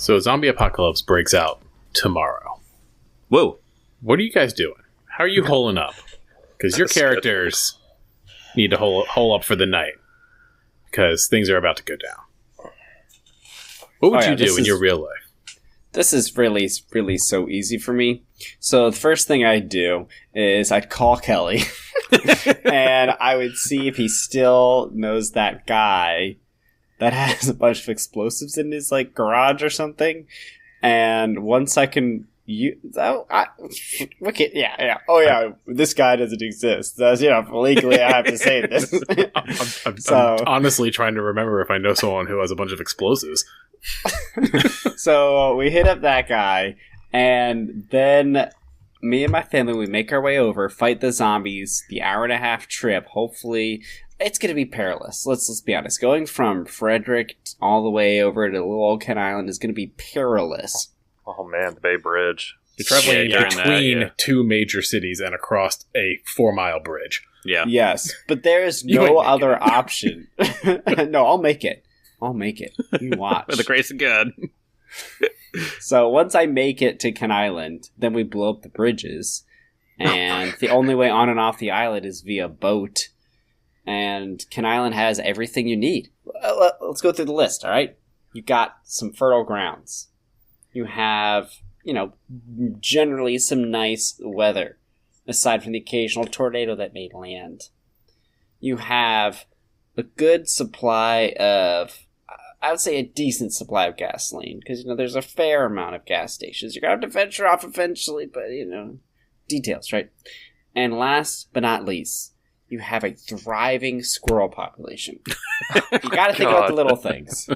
So zombie apocalypse breaks out tomorrow. Whoa. What are you guys doing? How are you holding up? Because your characters need to hole up for the night. Because things are about to go down. What would you do in your real life? This is really, really so easy for me. So the first thing I'd do is I'd call Kelly. And I would see if he still knows that guy that has a bunch of explosives in his garage or something. And once I can this guy doesn't exist. That's, legally I have to say this. I'm honestly trying to remember if I know someone who has a bunch of explosives. So we hit up that guy, and then me and my family, we make our way over, fight the zombies, the hour-and-a-half trip. Hopefully, it's going to be perilous. Let's be honest. Going from Frederick all the way over to little old Kent Island is going to be perilous. Oh man, the Bay Bridge. You're traveling between two major cities and across a 4-mile bridge. Yeah. Yes, but there's no other option. No, I'll make it. You watch. With the grace of God. So once I make it to Kent Island, then we blow up the bridges. And the only way on and off the island is via boat. And Kent Island has everything you need. Let's go through the list, all right? You got some fertile grounds. You have, generally some nice weather, aside from the occasional tornado that may land. You have a good supply of, I would say a decent supply of gasoline, because, there's a fair amount of gas stations. You're going to have to venture off eventually, but, details, right? And last but not least, you have a thriving squirrel population. You got to think about the little things.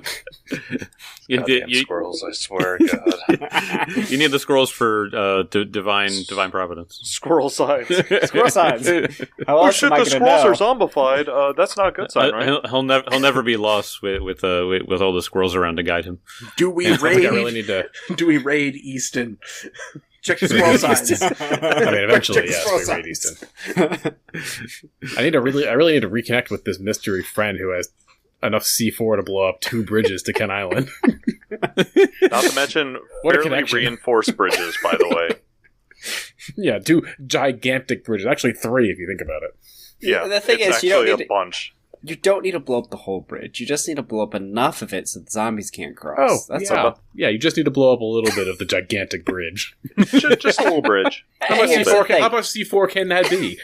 Squirrels, I swear, God. You need the squirrels for divine providence. Squirrel signs. Squirrel signs. How Oh else shit! am I The gonna squirrels know? are zombified. That's not a good sign, right? He'll never be lost with all the squirrels around to guide him. Do we I raid? really need to. Do we raid Easton? Check the squirrel signs. I mean, eventually, Check the yes, squirrel we raid signs. Easton. I really need to reconnect with this mystery friend who has enough C4 to blow up 2 bridges to Kent Island. Not to mention What a fairly connection. reinforced bridges, by the way. Yeah, 2 gigantic bridges. Actually, 3 if you think about it. Yeah, The thing it's is, you don't actually need a bunch. You don't need to blow up the whole bridge. You just need to blow up enough of it so the zombies can't cross. Oh, That's yeah. all. Yeah, you just need to blow up a little bit of the gigantic bridge. Just a little bridge. How much, Here's the C4 thing. how much C4 can that be?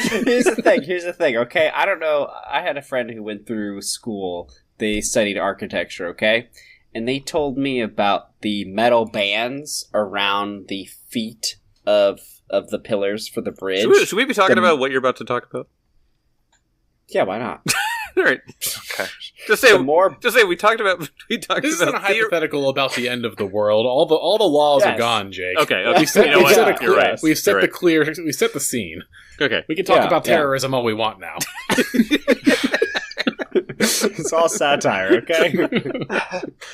Here's the thing, okay? I don't know. I had a friend who went through school. They studied architecture, okay? And they told me about the metal bands around the feet of the pillars for the bridge. Should we be talking about what you're about to talk about? Yeah, why not? All right. Okay. Just say we talked about This isn't a about hypothetical about the end of the world. All the laws Yes. are gone, Jake. Okay. We set, You know we what? set a You're clear, right. We've set You're the right. clear. We set the scene. Okay. We can talk Yeah, about yeah. terrorism all we want now. It's all satire, okay?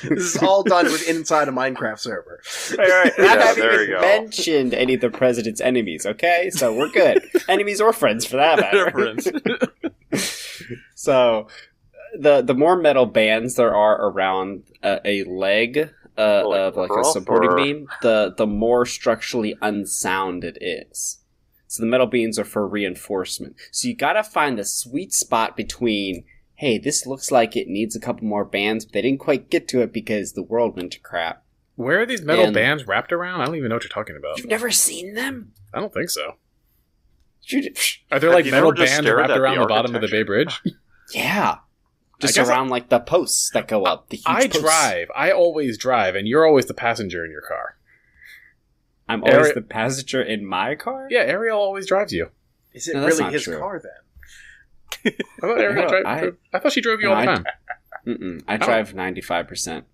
This is all done with inside a Minecraft server. All right. I Yeah, haven't there even you go. mentioned any of the president's enemies, okay? So we're good. Enemies or friends, for that matter. Reference. So, the more metal bands there are around a leg of like a rough supporting or- beam, the more structurally unsound it is. So the metal beams are for reinforcement. So you gotta find the sweet spot between, hey, this looks like it needs a couple more bands, but they didn't quite get to it because the world went to crap. Where are these metal And- bands wrapped around? I don't even know what you're talking about. You've never seen them? I don't think so. You- Are there Have like you metal never just bands stared wrapped at around the the bottom of the Bay Bridge? Yeah. Just guess around like the posts that go up. The huge I posts. drive. I always drive, and you're always the passenger in your car. I'm always Ari- the passenger in my car? Yeah, Ariel always drives you. Is it No, that's really not his true. car then? I thought Ariel No, drove. I thought she drove you No, all the I- time. Mm-mm. I drive 95%.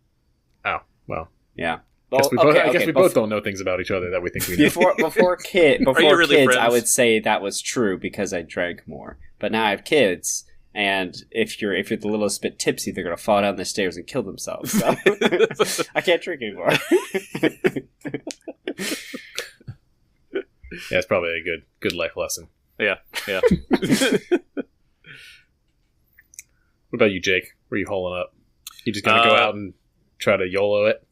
Oh well. Yeah. I guess we Okay, both don't know things about each other that we think we know. Before you really kids, I friends? would say that was true because I drank more. But now I have kids, and if you're the littlest bit tipsy, they're gonna fall down the stairs and kill themselves. So I can't drink anymore. Yeah, it's probably a good life lesson. Yeah. What about you, Jake? Where are you holing up? You just gonna go out and try to YOLO it?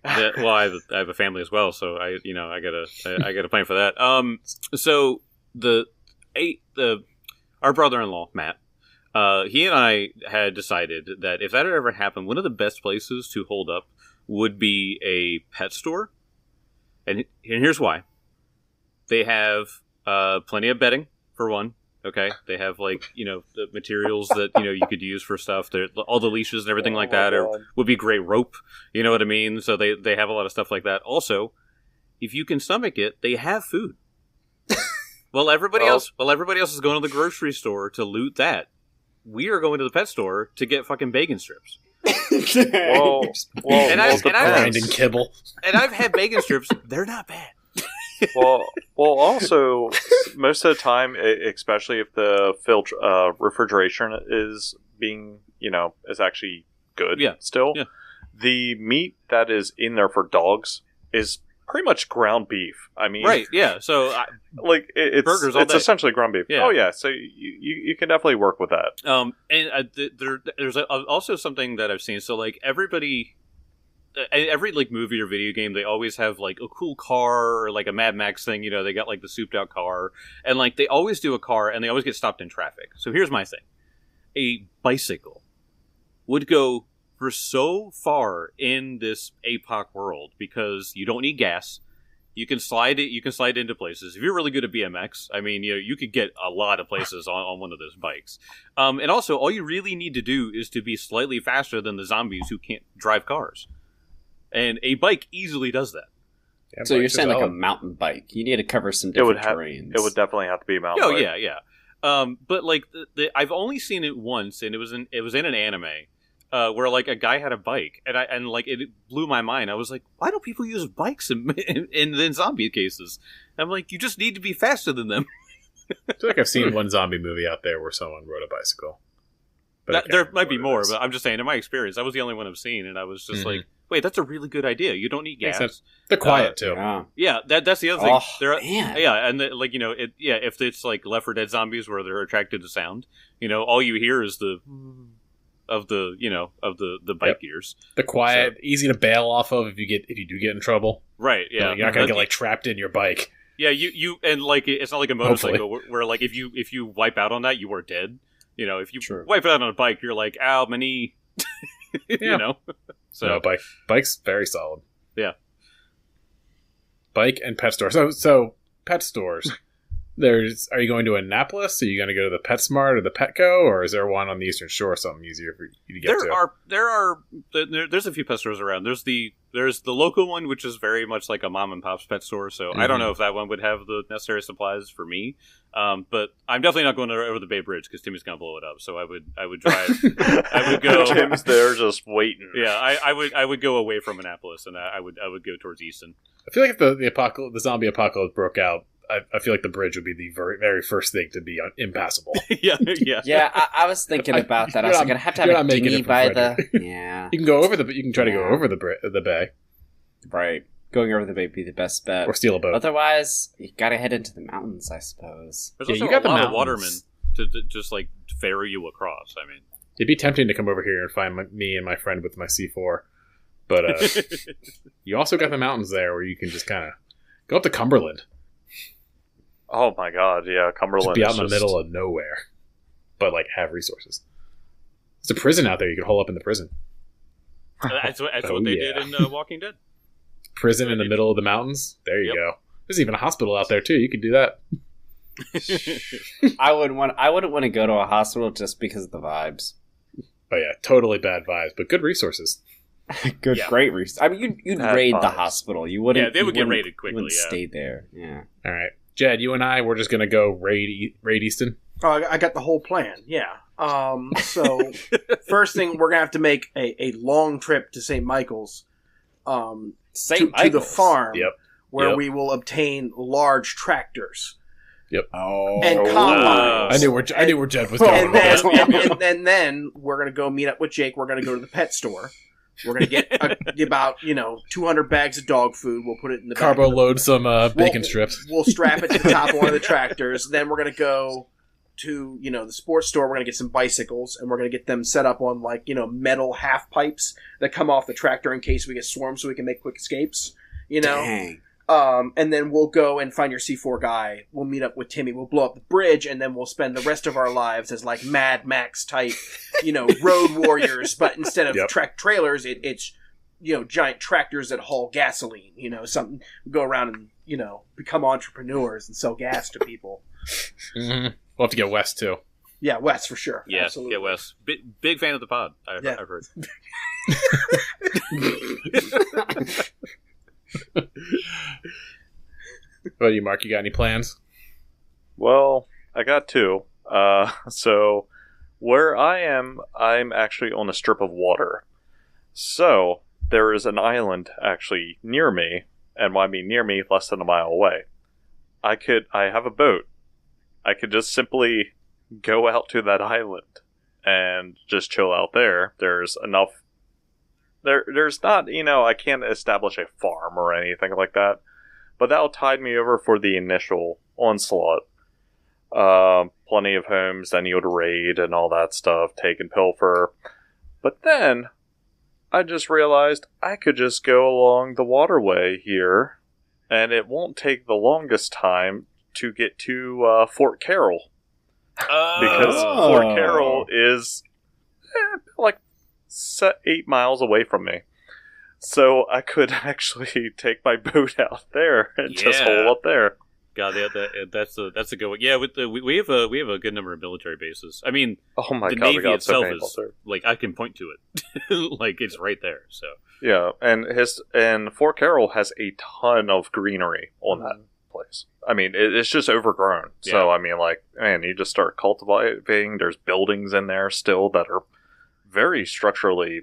Well, I have a family as well, so I gotta plan for that. So our brother-in-law Matt, he and I had decided that if that had ever happened, one of the best places to hold up would be a pet store, and here's why. They have plenty of bedding for one. Okay, they have the materials that you could use for stuff. All the leashes and everything like that would be great rope. You know what I mean? So they have a lot of stuff like that. Also, if you can stomach it, they have food. While everybody else is going to the grocery store to loot that, we are going to the pet store to get fucking bacon strips. Grinding kibble. And I've had bacon strips. They're not bad. well, also, most of the time, especially if the refrigeration is is actually good still, the meat that is in there for dogs is pretty much ground beef. I mean, right? Yeah. So, it's essentially ground beef. Yeah. Oh yeah. So you can definitely work with that. There's also something that I've seen. So every movie or video game, they always have a cool car or a Mad Max thing. They got the souped out car, and they always do a car, and they always get stopped in traffic. So here's my thing: a bicycle would go for so far in this APOC world because you don't need gas. You can slide it. You can slide into places. If you're really good at BMX, I mean, you could get a lot of places on one of those bikes. And also, all you really need to do is to be slightly faster than the zombies who can't drive cars. And a bike easily does that. Yeah, so you're saying a mountain bike? You need to cover some different terrains. It would definitely have to be a mountain bike. Oh yeah. But I've only seen it once, and it was in an anime where a guy had a bike, and it blew my mind. I was like, why don't people use bikes in zombie cases? I'm like, you just need to be faster than them. I feel like I've seen one zombie movie out there where someone rode a bicycle. But there might be more, but I'm just saying, in my experience, that was the only one I've seen, and I was just like, wait, that's a really good idea. You don't need gas. They're quiet too. Yeah, that's the other thing. Man. Yeah, and if it's Left 4 Dead zombies where they're attracted to sound, all you hear is the bike gears. The quiet, easy to bail off of if you do get in trouble. Right. Yeah, you're not gonna get trapped in your bike. Yeah, you and it's not like a motorcycle where if you wipe out on that, you are dead. If you wipe out on a bike, you're like, ow, my knee. So no, bike's very solid. Yeah. Bike and pet store. So pet stores. Are you going to Annapolis? Are you going to go to the PetSmart or the Petco, or is there one on the Eastern Shore, something easier for you to get to? There's a few pet stores around. There's the local one, which is very much like a mom and pop's pet store. So I don't know if that one would have the necessary supplies for me. But I'm definitely not going over the Bay Bridge because Timmy's going to blow it up. So I would drive. I would go. Tim's there just waiting. Yeah, I would go away from Annapolis, and I would go towards Easton. I feel like if the zombie apocalypse broke out, I feel like the bridge would be the very, very first thing to be impassable. Yeah. Yeah, I was thinking about that. I was like, I'd have to have a dinghy by the... Yeah. You can go over you can try to go over the bay. Right. Going over the bay would be the best bet. Or steal a boat. Otherwise, you gotta head into the mountains, I suppose. There's also a lot of watermen to just ferry you across. I mean, it'd be tempting to come over here and find me and my friend with my C4. But you also got the mountains there where you can just kind of go up to Cumberland. Oh my god, yeah, Cumberland. Just be out in the middle of nowhere, but have resources. There's a prison out there. You could hole up in the prison. That's what they did in Walking Dead. Prison in the middle of the mountains. There you go. There's even a hospital out there too. You could do that. I wouldn't want to go to a hospital just because of the vibes. Oh yeah, totally bad vibes, but good resources. Great resources. I mean, you'd raid the hospital. You wouldn't. Yeah, they would get raided quickly. You wouldn't stay there. Yeah. All right. Jed, you and I, we're just going to go raid Easton. Oh, I got the whole plan, yeah. So, first thing, we're going to have to make a long trip to St. Michael's. To the farm, where we will obtain large tractors. Yep. Oh, and combines. I knew where Jed was going. And then we're going to go meet up with Jake. We're going to go to the pet store. We're going to get about 200 bags of dog food. We'll put it in the load some bacon strips. We'll strap it to the top of one of the tractors. Then we're going to go to, the sports store. We're going to get some bicycles, and we're going to get them set up on, metal half pipes that come off the tractor in case we get swarmed so we can make quick escapes, Dang. And then we'll go and find your C4 guy. We'll meet up with Timmy. We'll blow up the bridge, and then we'll spend the rest of our lives as, Mad Max type, road warriors. But instead of trailers, it's, giant tractors that haul gasoline. Something. We go around and, become entrepreneurs and sell gas to people. Mm-hmm. We'll have to get Wes, too. Yeah, Wes, for sure. Yeah, absolutely. Get Wes. Big fan of the pod, I've heard. What about you, Mark? You got any plans? Well, I got two. So, where I am, I'm actually on a strip of water. So, there is an island actually near me, and when I mean near me, less than a mile away. I have a boat. I could just simply go out to that island and just chill out there. There's enough. There's not, I can't establish a farm or anything like that. But that'll tide me over for the initial onslaught. Plenty of homes I need to raid and all that stuff, take and pilfer. But then, I just realized I could just go along the waterway here, and it won't take the longest time to get to Fort Carroll. Because Fort Carroll is 8 miles away from me. So I could actually take my boat out there and just hole up there. God, that's a good one. Yeah, we have a good number of military bases. I mean, the Navy itself is I can point to it, it's right there. So yeah, and Fort Carroll has a ton of greenery on that place. I mean, it's just overgrown. Yeah. So I mean, man, you just start cultivating. There's buildings in there still that are very structurally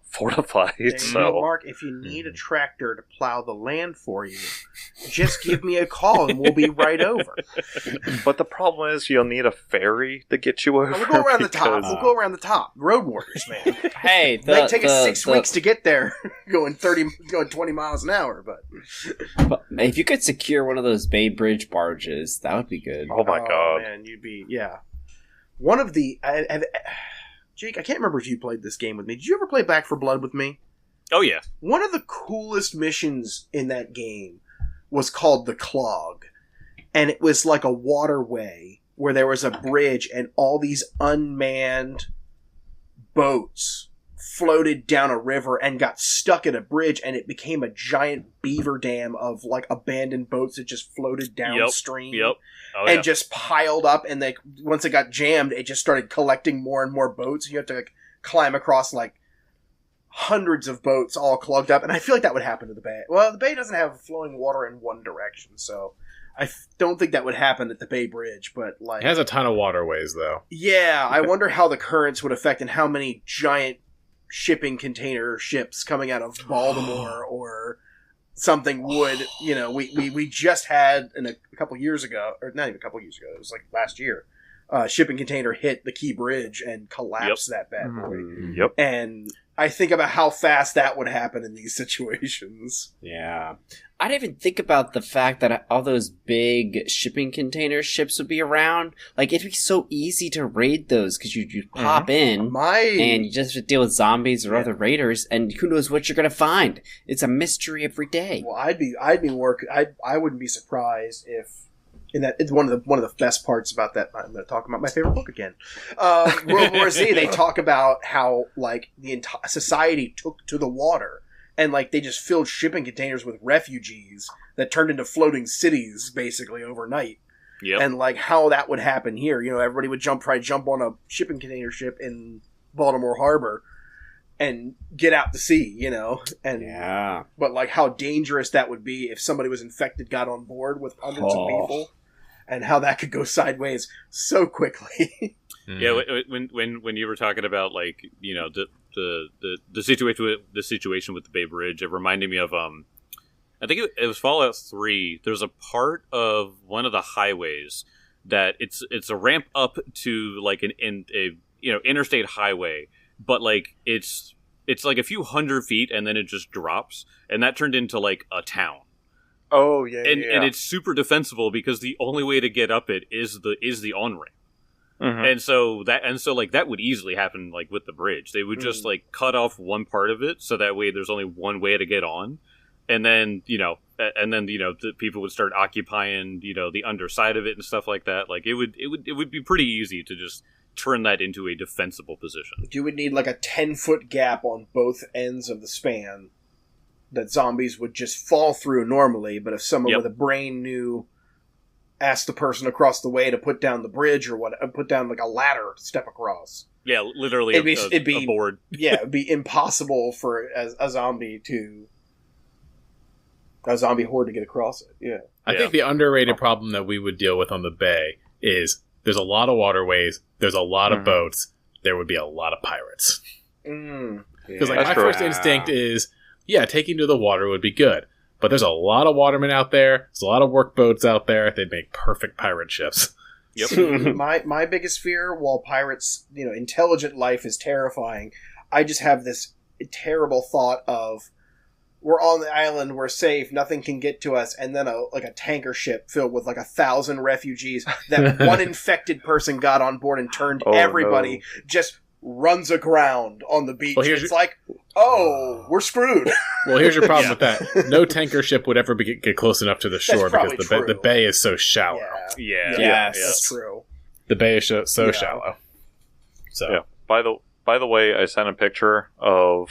fortified. So, Mark, if you need a tractor to plow the land for you, just give me a call and we'll be right over. But the problem is you'll need a ferry to get you over. We'll go around the top. We'll go around the top. Road warriors, man. Hey, it might take us 6 weeks to get there, going 20 miles an hour. But if you could secure one of those Bay Bridge barges, that would be good. Oh my god, man, you'd be one of the. Jake, I can't remember if you played this game with me. Did you ever play Back 4 Blood with me? Oh, yeah. One of the coolest missions in that game was called the Clog. And it was like a waterway where there was a bridge and all these unmanned boats floated down a river and got stuck at a bridge, and it became a giant beaver dam of abandoned boats that just floated downstream. Yep. Oh, and just piled up, and once it got jammed, it just started collecting more and more boats. You have to climb across hundreds of boats all clogged up, and I feel like that would happen to the bay. Well, the bay doesn't have flowing water in one direction, so I don't think that would happen at the Bay Bridge. But it has a ton of waterways, though. Yeah, I wonder how the currents would affect and how many giant shipping container ships coming out of Baltimore or something would, we just had a couple years ago, or not even a couple years ago, it was last year, shipping container hit the Key Bridge and collapsed that bad boy. Yep. And I think about how fast that would happen in these situations. Yeah. I didn't even think about the fact that all those big shipping container ships would be around. It'd be so easy to raid those because you pop in and you just have to deal with zombies or other raiders, and who knows what you're going to find. It's a mystery every day. Well, I wouldn't be surprised if. And that it's one of the best parts about that. I'm going to talk about my favorite book again, World War Z. They talk about how the entire society took to the water, and they just filled shipping containers with refugees that turned into floating cities basically overnight. Yep. And how that would happen here. Everybody would try to jump on a shipping container ship in Baltimore Harbor and get out to sea. And but how dangerous that would be if somebody was infected, got on board with hundreds of people. And how that could go sideways so quickly. Yeah, when you were talking about the situation with the Bay Bridge, it reminded me of I think it was Fallout 3. There's a part of one of the highways that it's a ramp up to an interstate highway, but it's a few hundred feet and then it just drops, and that turned into a town. Oh yeah, and it's super defensible because the only way to get up it is the on ramp. And so that would easily happen like with the bridge. They would just like cut off one part of it so that way there's only one way to get on. And then, the people would start occupying, the underside of it and stuff like that. Like it would be pretty easy to just turn that into a defensible position. You would need like a 10-foot gap on both ends of the span that zombies would just fall through normally, but if someone with a brain knew, asked the person across the way to put down the bridge or put down like a ladder to step across. Yeah, literally it'd be a board. Yeah, it'd be impossible for a zombie horde to get across it. Yeah. I think the underrated problem that we would deal with on the bay is there's a lot of waterways, there's a lot of boats, there would be a lot of pirates. Because my first instinct is, taking to the water would be good. But there's a lot of watermen out there, there's a lot of work boats out there, they'd make perfect pirate ships. Yep. my biggest fear, while pirates, intelligent life is terrifying, I just have this terrible thought of, we're on the island, we're safe, nothing can get to us, and then a tanker ship filled with 1,000 refugees that one infected person got on board and turned everybody, just runs aground on the beach. Well, it's like, we're screwed. Well, here's your problem with that. No tanker ship would ever get close enough to the shore because the bay is so shallow. That's true. The bay is so shallow. So By the way, I sent a picture of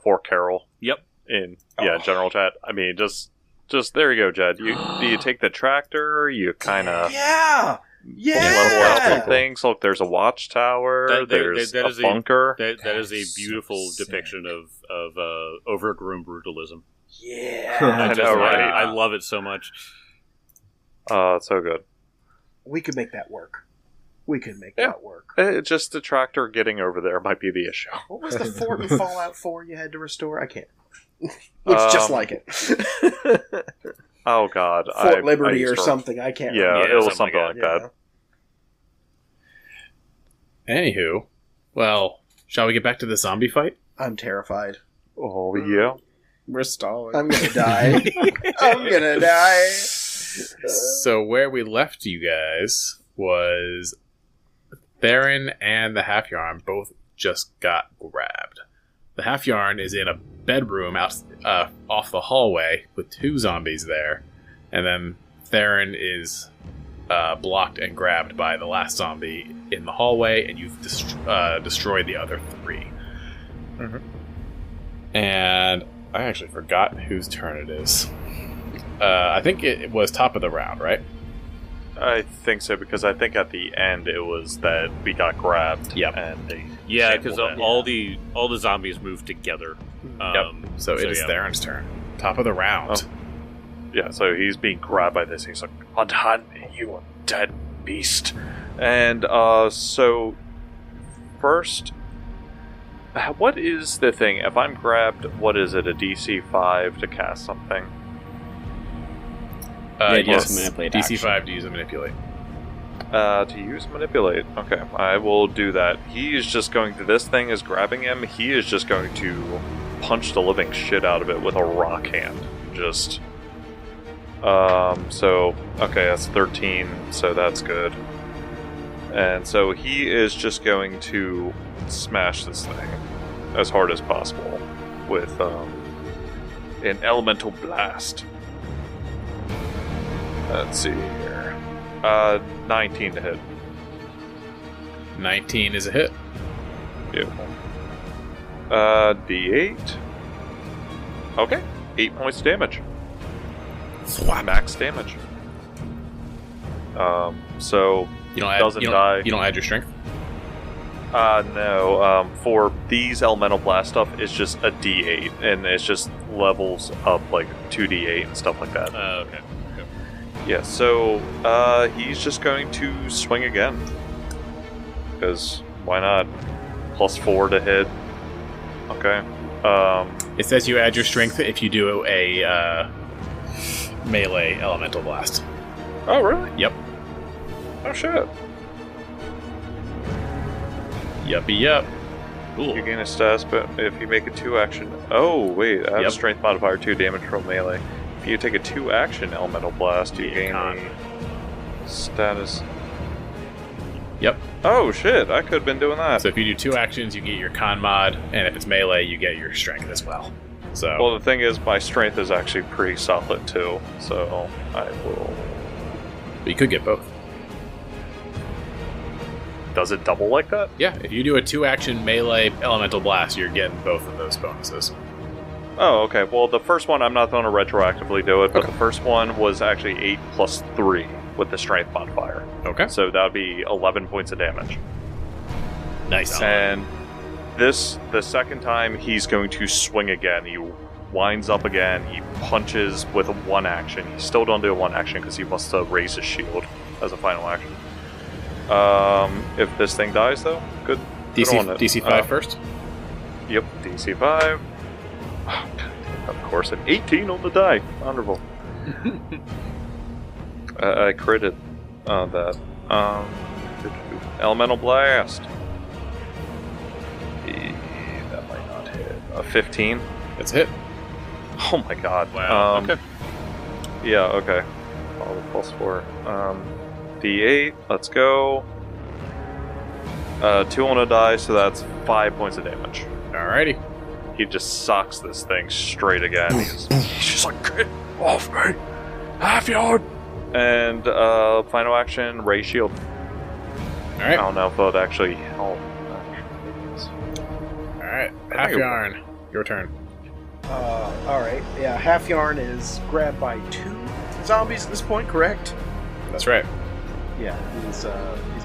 Fort Carroll. Yep. In general chat. I mean, just there you go, Jed. Do you take the tractor? You kind of level out some things. Look, there's a watchtower. There's a bunker. That is a beautiful depiction of overgrown brutalism. Yeah, I know, right? I love it so much. It's so good. We could make that work. That work. Just the tractor getting over there might be the issue. What was the fort in Fallout 4 you had to restore? I can't. Looks just like it. Oh God, Fort Liberty or something. I can't. Yeah, it was something like that. Anywho, well, shall we get back to the zombie fight? I'm terrified. Oh yeah, we're stalling. I'm gonna die. I'm gonna die. So where we left you guys was Theron and the Half Yarn both just got grabbed. The Half Yarn is in a bedroom out off the hallway with 2 zombies there, and then Theron is blocked and grabbed by the last zombie in the hallway, and you've destroyed the other 3. And I actually forgot whose turn it is. I think it was top of the round, right? I think so, because I think at the end it was that we got grabbed. Yep. And they because all the zombies moved together. So it is Theron's turn. Top of the round. Yeah, so he's being grabbed by this. He's like, "Unhand me, you dead beast." And so first, what is the thing? If I'm grabbed, what is it? A DC 5 to cast something? Yes, DC 5 to use a manipulate. To use manipulate. Okay, I will do that. He is just going to... This thing is grabbing him. He is just going to punch the living shit out of it with a rock hand. Just... So... Okay, that's 13, so that's good. And so he is just going to smash this thing as hard as possible with an elemental blast. Let's see here. 19 to hit. 19 is a hit. Beautiful. D8. Okay. 8 points of damage. Max damage. So you don't die. You don't add your strength? No. For these elemental blast stuff, it's just a D8, and it's just levels up like 2D8 and stuff like that. Okay. Yeah, so he's just going to swing again. Because why not? +4 to hit. Okay. It says you add your strength if you do a melee elemental blast. Oh, really? Yep. Oh, shit. Yuppie yup. Cool. You gain a status, but if you make a 2-action... Oh, wait, I have a strength modifier 2 damage from melee. If you take a 2-action elemental blast, you gain a status... Yep. Oh shit! I could have been doing that. So if you do 2 actions, you get your con mod, and if it's melee, you get your strength as well. So. Well, the thing is, my strength is actually pretty solid too. So I will. But you could get both. Does it double like that? Yeah. If you do a 2-action melee elemental blast, you're getting both of those bonuses. Oh, okay. Well, the first one I'm not going to retroactively do it, but Okay. the first one was actually 8 plus 3 with the strength modifier. Okay. So that would be 11 points of damage. Nice. And the second time, he's going to swing again. He winds up again. He punches with 1 action. He still don't do a 1 action because he wants to raise his shield as a final action. If this thing dies, though, good. DC 5 first? Yep, DC 5. Of course, an 18 on the die. Wonderful. I critted that. Elemental Blast. That might not hit. A 15. That's a hit. Oh my god. Wow. Okay. Yeah, okay. All the +4. D8, let's go. 2 on a die, so that's 5 points of damage. Alrighty. He just socks this thing straight again. He's just like, get off me! Half yard! And final action, Ray Shield. I Alright. don't know if it would actually help. Alright. Half Yarn. Your turn. Alright. Yeah, Half Yarn is grabbed by 2 zombies at this point, correct? That's right. Yeah, he's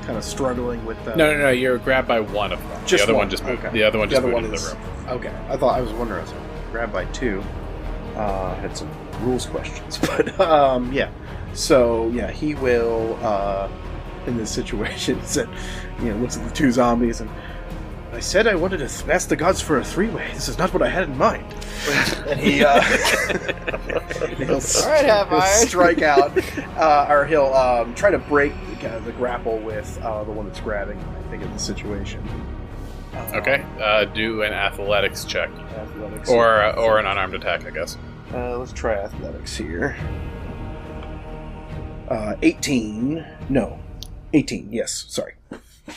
kind of struggling with. No. You're grabbed by one of them. Just the other one. one just moved. Okay. The other one just moved one into is- the room. Okay, I was wondering. I was grabbed by 2. Had some rules questions, but yeah. So yeah, he will in this situation said, looks at the 2 zombies and I said I wanted to ask the gods for a 3-way. This is not what I had in mind. And he he'll strike out, or he'll try to break the grapple with the one that's grabbing. I think in the situation. Okay. Do an athletics check. Athletics. Or an unarmed attack, I guess. Let's try athletics here. 18. No. 18, yes. Sorry.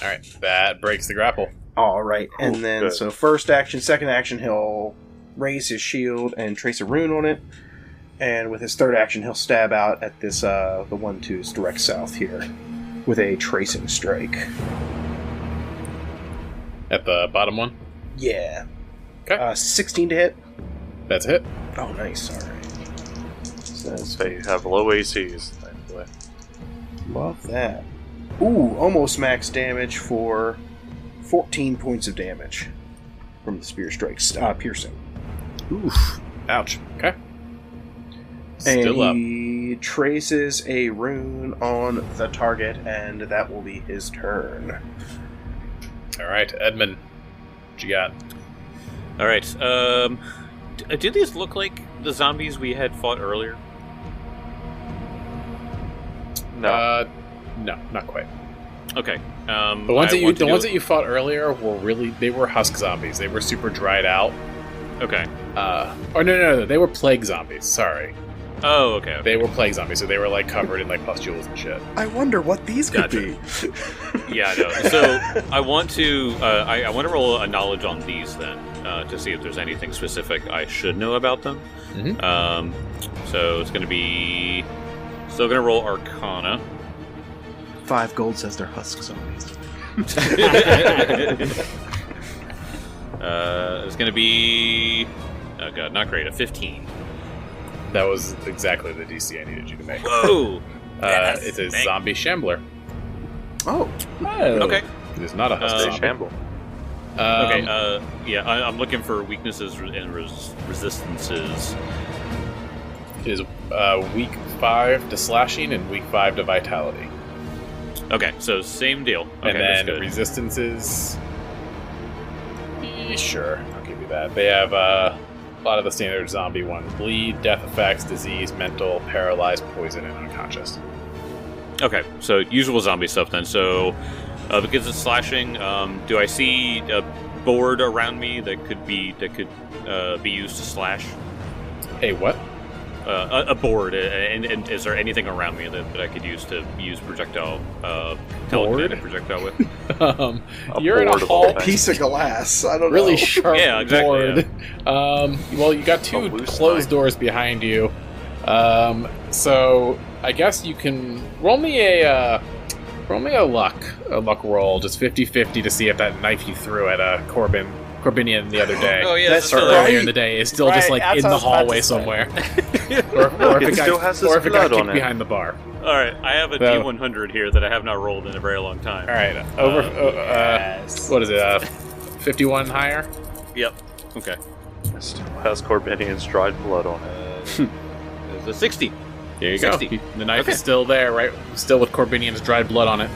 Alright. That breaks the grapple. All right. And then, good. so first action, second action, he'll raise his shield and trace a rune on it. And with his third action, he'll stab out at this, the one to his direct south here with a tracing strike. At the bottom one? Yeah. Okay. 16 to hit. That's a hit. Oh, nice. All right. So they have low ACs, thankfully. Love that. Ooh, almost max damage for 14 points of damage from the spear strikes, piercing. Oof. Ouch. Okay. And Still up. he traces a rune on the target, and that will be his turn. Alright, Edmund. What you got? Alright, do these look like the zombies we had fought earlier? No. No, not quite. Okay. The ones that you fought earlier were husk zombies. They were super dried out. Okay. No, they were plague zombies. Sorry. Oh, okay. They were plague zombies, so they were like covered in like pustules and shit. I wonder what these could be. Yeah, I know. So I want to roll a knowledge on these then to see if there's anything specific I should know about them. Mm-hmm. So it's going to be still going to roll Arcana. 5 gold says they're husk zombies. It's going to be not great. A 15. That was exactly the DC I needed you to make. Whoa! It's a zombie shambler. Oh. Okay. It is not a husk zombie. Shamble. Okay. Yeah, I'm looking for weaknesses and resistances. It is weak 5 to slashing and weak 5 to vitality. Okay, so same deal. Okay, And that's then good. resistances. Sure, I'll give you that. They have a lot of the standard zombie ones: bleed, death effects, disease, mental, paralyzed, poison, and unconscious. Okay, so usual zombie stuff then. So because it's slashing, do I see a board around me that could be used to slash? Hey, what? a board, and is there anything around me that I could use to use telekinetic projectile with? You're in a hall piece of glass. I don't really know. Sharp board. Yeah. Well, you got two closed doors behind you. So I guess you can roll me a luck roll, just 50-50 to see if that knife you threw at Corbinian the other day. Oh yeah, that's earlier in the day is still just like in the hallway somewhere, or if it still has his or if it got blood on kicked it. behind the bar. All right, I have a D100 here that I have not rolled in a very long time. All right, what is it? 51 higher. Yep. Okay. It still has Corbinian's dried blood on it. It's a 60. There you 60. go. The knife is still there, right? Still with Corbinian's dried blood on it.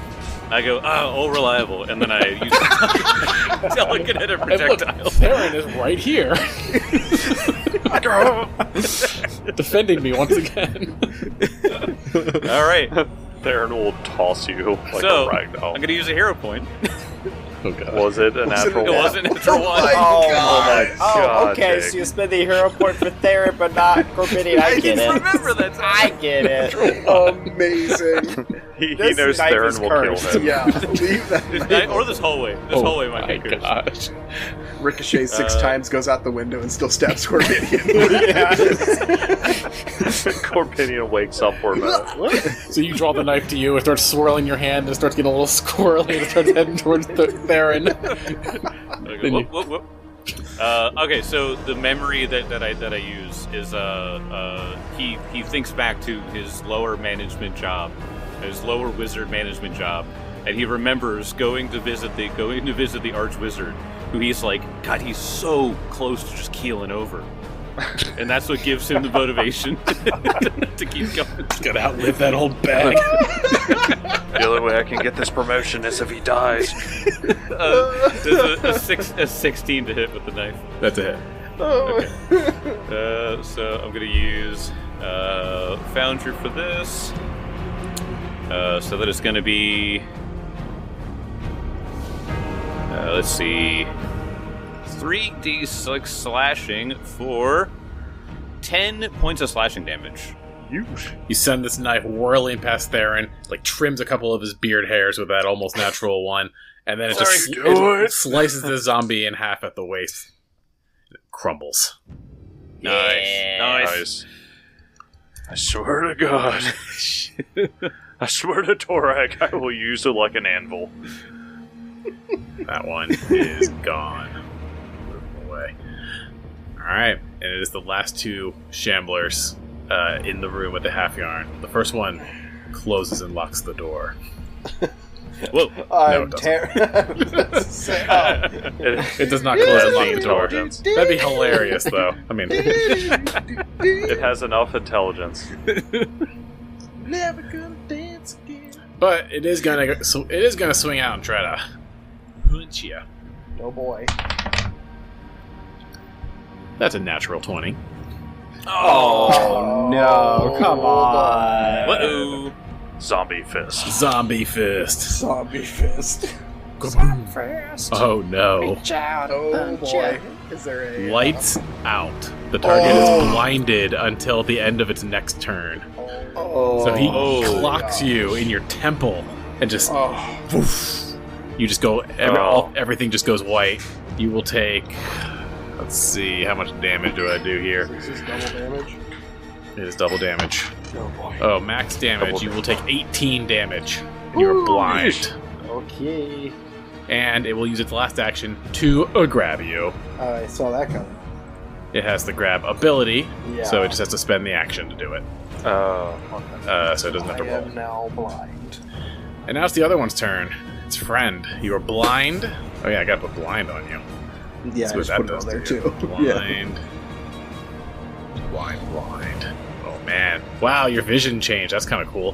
I go, all reliable, and then I use telekinetic projectile. Theron is right here. Defending me once again. All right. Theron will toss you like So, a ragdoll. I'm going to use a hero point. Oh, God. Was it a natural It one? wasn't a natural one. Oh, my God, okay, Jake. so you spend the hero point for Theron, but not Corbinian. I get it. Remember that time. I get it. Amazing. He This knows knife Theron is will cursed. kill him. Yeah, leave that. Or this hallway. This hallway might be cursed. Gosh. Ricochet 6 times, goes out the window, and still stabs Corbinian. Corbinian wakes up for a minute. What? So you draw the knife to you, it starts swirling your hand, and it starts getting a little squirrely, and it starts heading towards Theron. Okay, whoop. Okay, so the memory that I use is he thinks back to his lower management job, his lower wizard management job, and he remembers going to visit the Archwizard, who he's like, God, he's so close to just keeling over. And that's what gives him the motivation to keep going. He's gotta outlive that old bag. The only way I can get this promotion is if he dies. There's a 16 to hit with the knife. That's a hit. Okay. So I'm gonna use Foundry for this. So that it's gonna be. Let's see. 3d6 slashing for 10 points of slashing damage. You send this knife whirling past Theron, like trims a couple of his beard hairs with that almost natural one, and then it just it slices the zombie in half at the waist. It crumbles. Nice. I swear to God. I swear to Torak, I will use it like an anvil. That one is gone. Move him away. Alright, and it is the last two shamblers in the room with the half yarn. The first one closes and locks the door. Whoa. I'm it terrified. does not close and lock the door. That'd be hilarious, though. I mean, It has enough intelligence. Never gonna dance again. but it is gonna swing out and try to punch you. Oh boy. That's a natural 20. Oh, no, come on. Whoa. Zombie fist. Zombie fist. Zombie fist. Fast. Oh no. Reach out. Oh boy. Is there a Lights out. The target Oh. is blinded until the end of its next turn. Oh. So he Oh. clocks you in your temple and just Oh. poof. You just go. Everything just goes white. You will take. Let's see, how much damage do I do here? Is this double damage? It is double damage. Oh boy. Oh, max damage. You will take 18 damage. You're blind. Okay. And it will use its last action to grab you. I saw that coming. It has the grab ability, Yeah. so it just has to spend the action to do it. Okay. So it doesn't have to I roll. am now blind. And now it's the other one's turn. Its friend. You are blind. Oh yeah, I gotta put blind on you. Yeah, I That's what just that put it does on there to you. too. Blind. Blind. Oh man. Wow, your vision changed. That's kind of cool.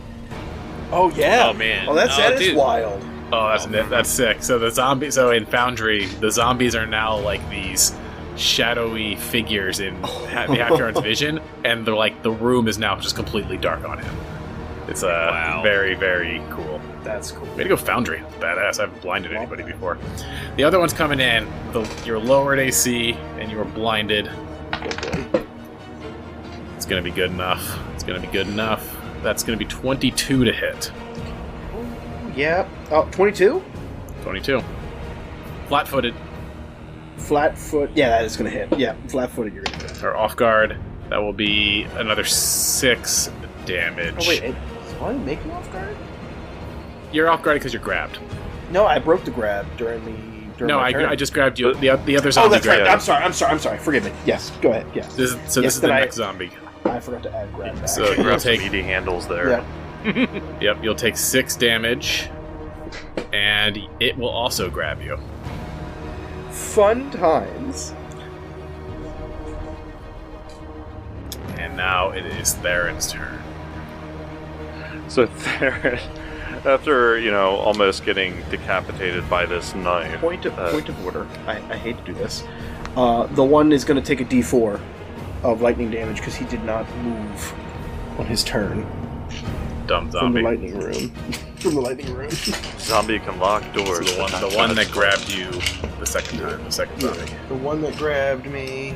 Oh yeah. Oh, man. Oh, that is dude. wild. Oh, that's sick. So the zombie. So in Foundry, the zombies are now like these shadowy figures in the Half-Yarn's vision, and they're like the room is now just completely dark on him. It's very, very cool. That's cool. Way to go, Foundry. Badass. I haven't blinded anybody before. The other one's coming in. You're lowered AC, and you are blinded. going to be good enough. It's going to be good enough. That's going to be 22 to hit. Yeah. Oh, 22? 22. Flat-footed. Flat-foot. Yeah, that is going to hit. Yeah, flat-footed you're going to hit. Or off guard. That will be another 6 damage. Oh, wait. Why did it make you off guard? You're off guard because you're grabbed. No, I broke the grab during I just grabbed you. The other zombie. Oh, that's right. grabbed you. I'm sorry. Forgive me. Yes, go ahead. Yes. This is the next zombie. I forgot to add grab back. So you'll take meaty handles there. Yeah. Yep, you'll take 6 damage, and it will also grab you. Fun times. And now it is Theron's turn. So Theron, after, almost getting decapitated by this knife... Point of order. I hate to do this. The one is going to take a d4 of lightning damage because he did not move on his turn. Dumb zombie. From the lightning room. From the lightning room. Zombie can lock doors. So the one that grabbed you the second time. The second zombie. The one that grabbed me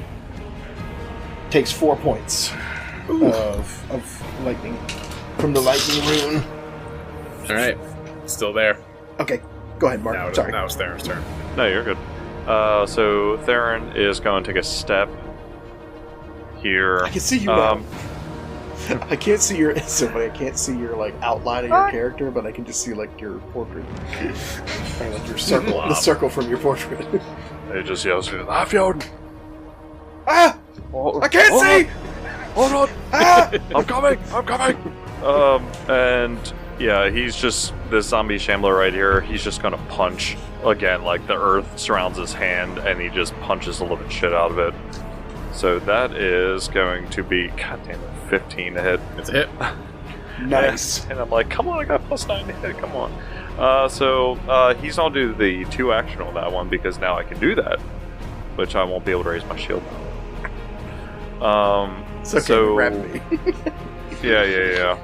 takes 4 points of lightning from the lightning rune. All right, still there. Okay, go ahead, Mark. Sorry. Now it's Theron's turn. No, you're good. So Theron is going to take a step here. I can see you now. I can't see your I can't see your outline of your character, but I can just see your portrait, or your circle, the circle from your portrait. He just yells, "Afjord! Ah! I can't see! Hold on! Ah! I'm coming! And yeah, he's just this zombie shambler right here. He's just gonna punch again, the earth surrounds his hand, and he just punches the living shit out of it. So that is going to be, goddamn it, 15 to hit. It's a hit. Nice. And I'm like, come on, I got +9 to hit, come on. So he's gonna do the 2 action on that one because now I can do that, which I won't be able to raise my shield now. It's okay, you grabbed me. Yeah.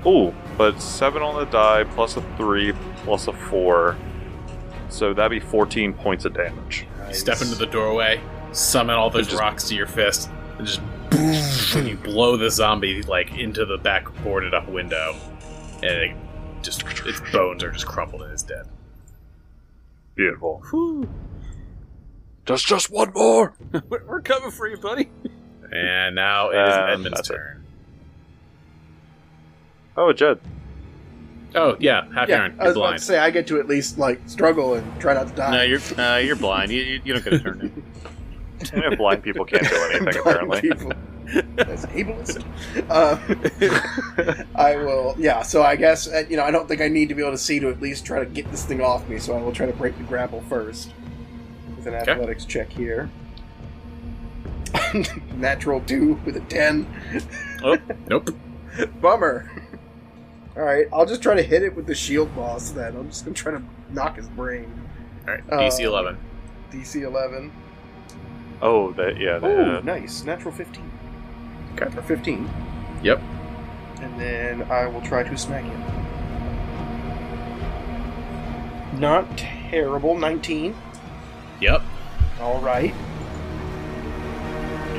Ooh, but 7 on the die, plus a 3, plus a 4. So that'd be 14 points of damage. Nice. Step into the doorway, summon all those rocks to your fist, and just boom, and you blow the zombie into the back boarded up window, and its bones are just crumpled and it's dead. Beautiful. Whew. Just one more. We're coming for you, buddy. And now it is Edmund's turn. Oh, Jed. Oh yeah, half turn. I was blind. about to say I get to at least struggle and try not to die. No, you're blind. You don't get a turn. Blind people can't do anything apparently. As ableist. I will. Yeah. So I guess I don't think I need to be able to see to at least try to get this thing off me. So I will try to break the grapple first with an athletics check here. Natural 2 with a 10. Oh, nope. Bummer. Alright, I'll just try to hit it with the shield boss then. I'm just going to try to knock his brain. Alright, DC 11. DC 11. Oh, that, yeah. Oh, nice. Natural 15. Okay. Or 15. Yep. And then I will try to smack him. Not terrible. 19. Yep. Alright.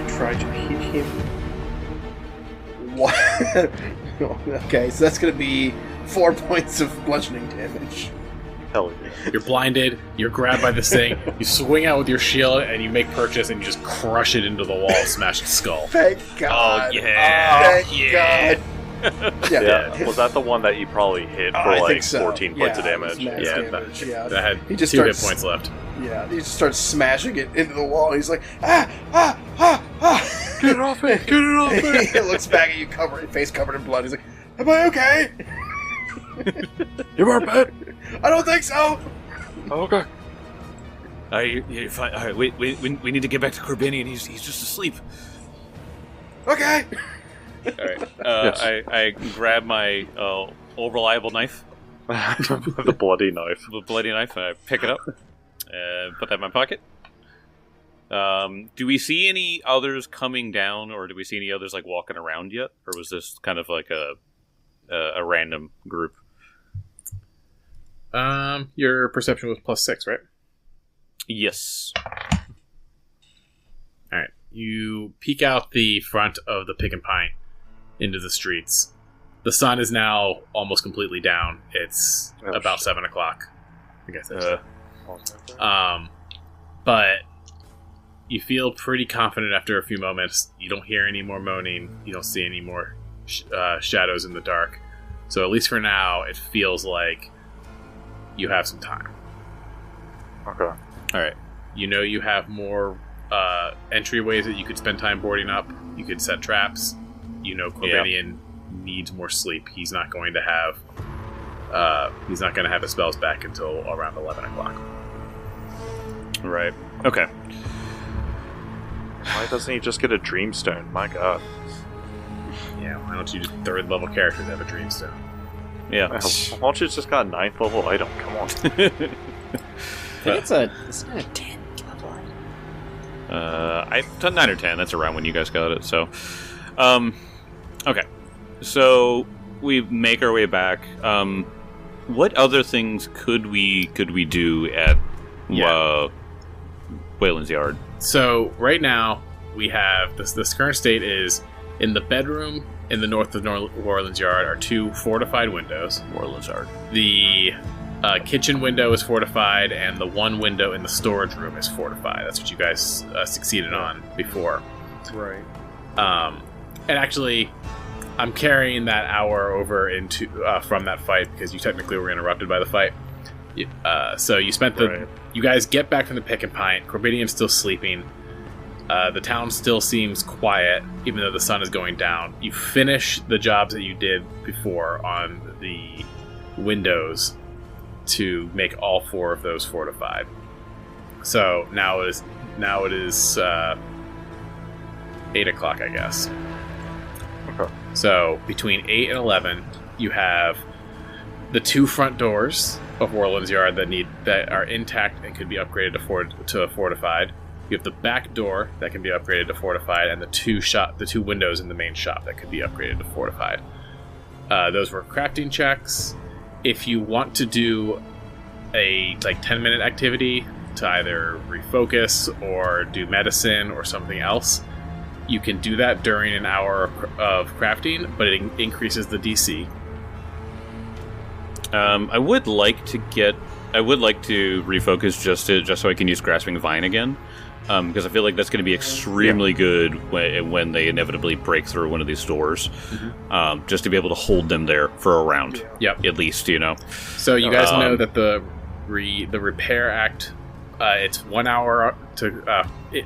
Try to hit him. What? Okay, so that's going to be 4 points of bludgeoning damage. Hell yeah. You're blinded, you're grabbed by this thing, you swing out with your shield, and you make purchase, and you just crush it into the wall, smash its skull. Thank God. Oh, yeah. Thank God. Yeah. Was that the one that you probably hit for 14 points of damage? That had he just 2 hit points left. Yeah, he just starts smashing it into the wall. He's like, ah! Get it off me! Get it off me! He looks back at you, face covered in blood. He's like, am I okay? You are bad. I don't think so. Okay. You're fine. All right, wait. We need to get back to Corbinian. He's just asleep. Okay. All right. Yes. I grab my all-reliable knife. The bloody knife. The bloody knife, and I pick it up. Put that in my pocket. Do we see any others coming down, or do we see any others walking around yet, or was this kind of a random group? Your perception was +6, right? Yes. All right. You peek out the front of the Pick and Pint into the streets. The sun is now almost completely down. It's about 7 o'clock. I guess but you feel pretty confident after a few moments. You don't hear any more moaning. You don't see any more shadows in the dark. So at least for now, it feels like you have some time. Okay. All right. You know you have more entryways that you could spend time boarding up. You could set traps. You know Corbinian needs more sleep. He's not going to have his spells back until around 11 o'clock. Right. Okay. Why doesn't he just get a Dreamstone? My God. Yeah, why don't you just third-level characters have a Dreamstone? Yeah. Why don't you just got a 9th level item? Come on. I think it's not a 10 level item. I 9 or 10. That's around when you guys got it. So, okay. So we make our way back. What other things could we do at Wayland's Yard? So right now we have this current state is in the bedroom in the north of New Orleans Yard are 2 fortified windows. New Orleans Yard. The kitchen window is fortified, and the one window in the storage room is fortified. That's what you guys succeeded on before. Right. And actually, I'm carrying that hour over into from that fight because you technically were interrupted by the fight. So you spent you guys get back from the Pick and Pint. Corbinian's still sleeping. The town still seems quiet, even though the sun is going down. You finish the jobs that you did before on the windows to make all 4 of those fortified. So now it is 8 o'clock, I guess. Okay. So between 8 and 11, you have the 2 front doors of Orleans Yard that are intact and could be upgraded to fortified. You have the back door that can be upgraded to fortified, and the 2 windows in the main shop that could be upgraded to fortified. Those were crafting checks. If you want to do a 10-minute activity to either refocus or do medicine or something else, you can do that during an hour of crafting, but it increases the DC. I would like to refocus just so I can use Grasping Vine again, because I feel like that's going to be extremely good when they inevitably break through one of these doors, just to be able to hold them there for a round, at least, So you guys know that the Repair Act, it's 1 hour to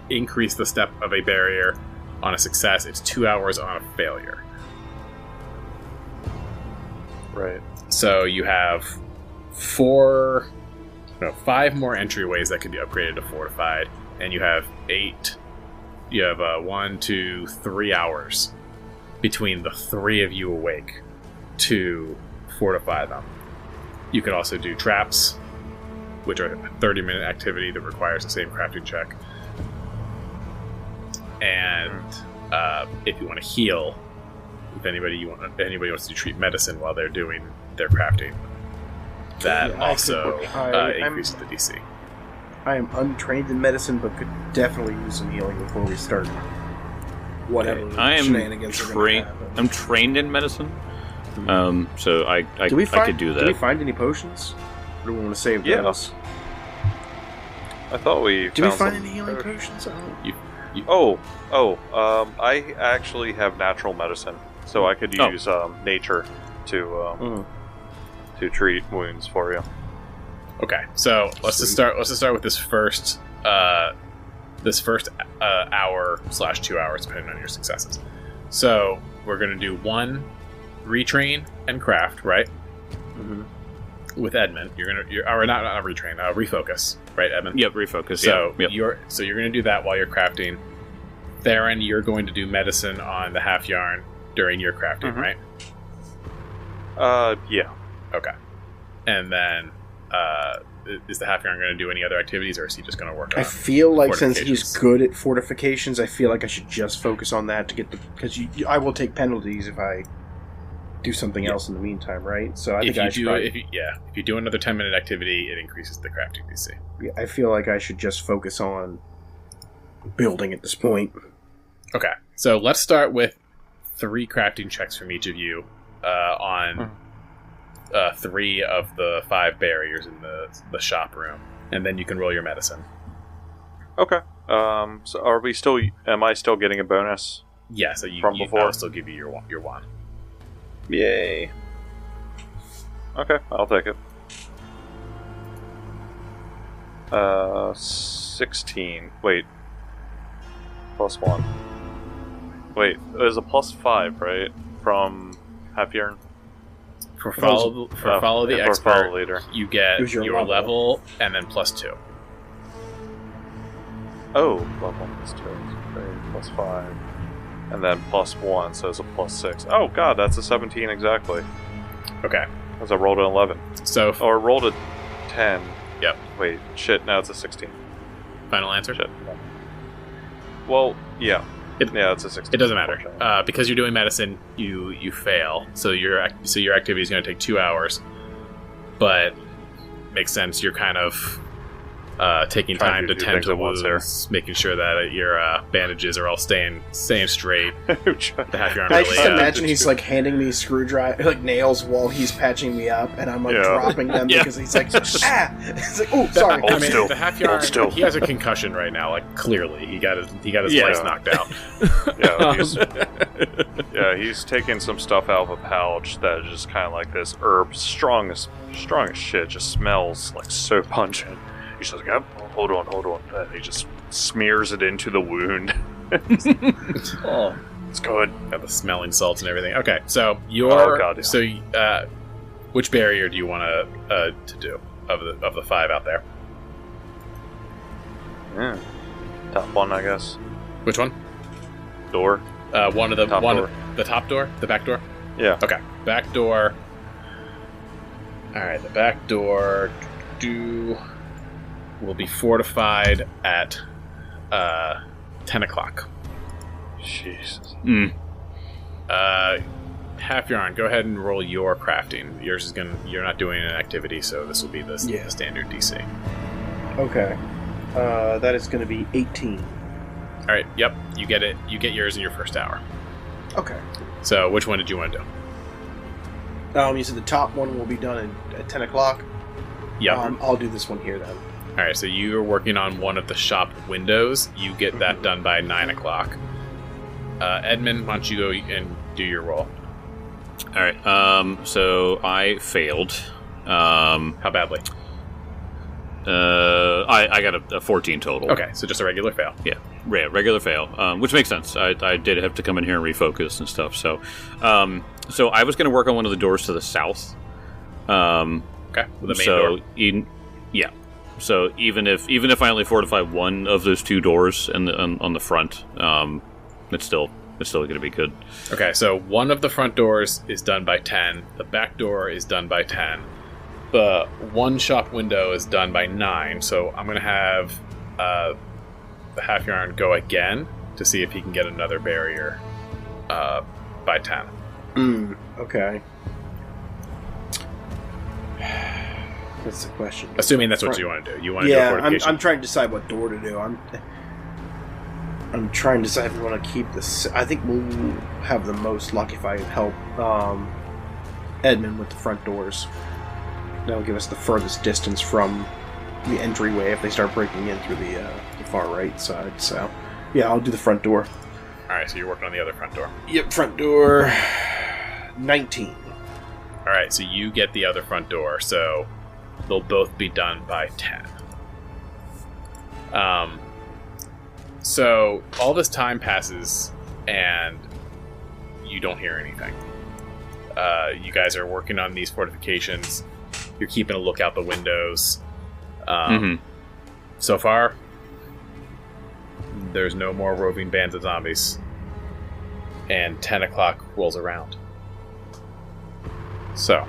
increase the step of a barrier on a success. It's 2 hours on a failure. Right. So you have 5 more entryways that can be upgraded to fortified, and you have 8. You have 1, 2, 3 hours between the 3 of you awake to fortify them. You could also do traps, which are a 30-minute activity that requires the same crafting check. And if you want to heal, if anybody wants to treat medicine while they're doing their crafting, that also increases the DC. I am untrained in medicine, but could definitely use some healing before we start whatever shenanigans we're gonna have. I'm trained in medicine, so I could do that. Did we find any potions? Or do we want to save those? I thought we Did we find any healing potions? I actually have natural medicine, so I could use nature to treat wounds for you. Okay, so let's just start with this first hour / 2 hours, depending on your successes. So we're going to do 1 retrain and craft, right? Mm-hmm. With Edmund, not retrain, refocus, right, Edmund? Yep, refocus. So you're going to do that while you're crafting. Theron, you're going to do medicine on the half yarn during your crafting, right? Yeah. Okay. And then, is the half yarn going to do any other activities, or is he just going to work on I feel like since he's good at fortifications, I feel like I should just focus on that to get because I will take penalties if I do something else in the meantime, right? So I think I should. If you do another 10-minute activity, it increases the crafting DC. Yeah, I feel like I should just focus on building at this point. Okay, so let's start with 3 crafting checks from each of you on 3 of the 5 barriers in the shop room, and then you can roll your medicine. Okay. So are we still? Am I still getting a bonus? Yeah. So from before? I'll still give you your one. Yay. Okay, I'll take it. 16. Wait. +1. Wait, it was a +5, right? From Half-Yarn? For follow the expert, follow leader. you get your level and then +2. Oh, level +2. +5. And then +1, so it's a +6. Oh god, that's a 17 exactly. Okay. Because I rolled an 11. Or rolled a 10. Yep. Wait, shit, now it's a 16. Final answer? Shit. Well, yeah. It's a 16. It doesn't matter. Because you're doing medicine, you fail. So your activity is going to take 2 hours. But makes sense. You're kind of taking time to tend to wounds, making sure that your bandages are all staying straight. I just imagine he's like handing me nails while he's patching me up, and I'm like dropping them because he's like, ah! It's like, oh, sorry. The Half-Yarn, he has a concussion right now. Like clearly, he got his lights knocked out. He's taking some stuff out of a pouch that is just kind of like this herb, strong as shit. Just smells like so pungent. He's just like, oh, hold on. And he just smears it into the wound. Oh, it's good. Got the smelling salts and everything. Okay, so which barrier do you want to do of the 5 out there? Yeah, top one, I guess. Which one? Door. The top door, the back door. Yeah. Okay, back door. All right, the back door. Will be fortified at 10 o'clock. Jesus. Half-Yarn, go ahead and roll your crafting. Yours is you're not doing an activity, so this will be the standard DC. Okay. That is going to be 18. All right. Yep. You get it. You get yours in your first hour. Okay. So which one did you want to do? You said the top one will be done at 10 o'clock? Yeah. I'll do this one here then. All right, so you're working on one of the shop windows. You get that done by 9 o'clock. Edmund, why don't you go and do your roll? All right. So I failed. How badly? I got a 14 total. Okay, so just a regular fail. Yeah, regular fail, which makes sense. I did have to come in here and refocus and stuff. So I was going to work on one of the doors to the south. Okay, with the main door. Yeah. So even if I only fortify one of those 2 doors on the front, it's still going to be good. Okay, so one of the front doors is done by 10. The back door is done by 10. The one shop window is done by 9. So I'm going to have the Half-Yarn go again to see if he can get another barrier by 10. Okay. That's the question. Assuming that's what you want to do. You want to do a fortification? I'm trying to decide what door to do. I'm trying to decide if we want to keep this. I think we'll have the most luck if I help Edmund with the front doors. That'll give us the furthest distance from the entryway if they start breaking in through the far right side. So, yeah, I'll do the front door. All right, so you're working on the other front door. Yep, front door. 19. All right, so you get the other front door. So they'll both be done by 10. So all this time passes, and you don't hear anything. You guys are working on these fortifications. You're keeping a look out the windows. So far, there's no more roving bands of zombies. And 10 o'clock rolls around. So,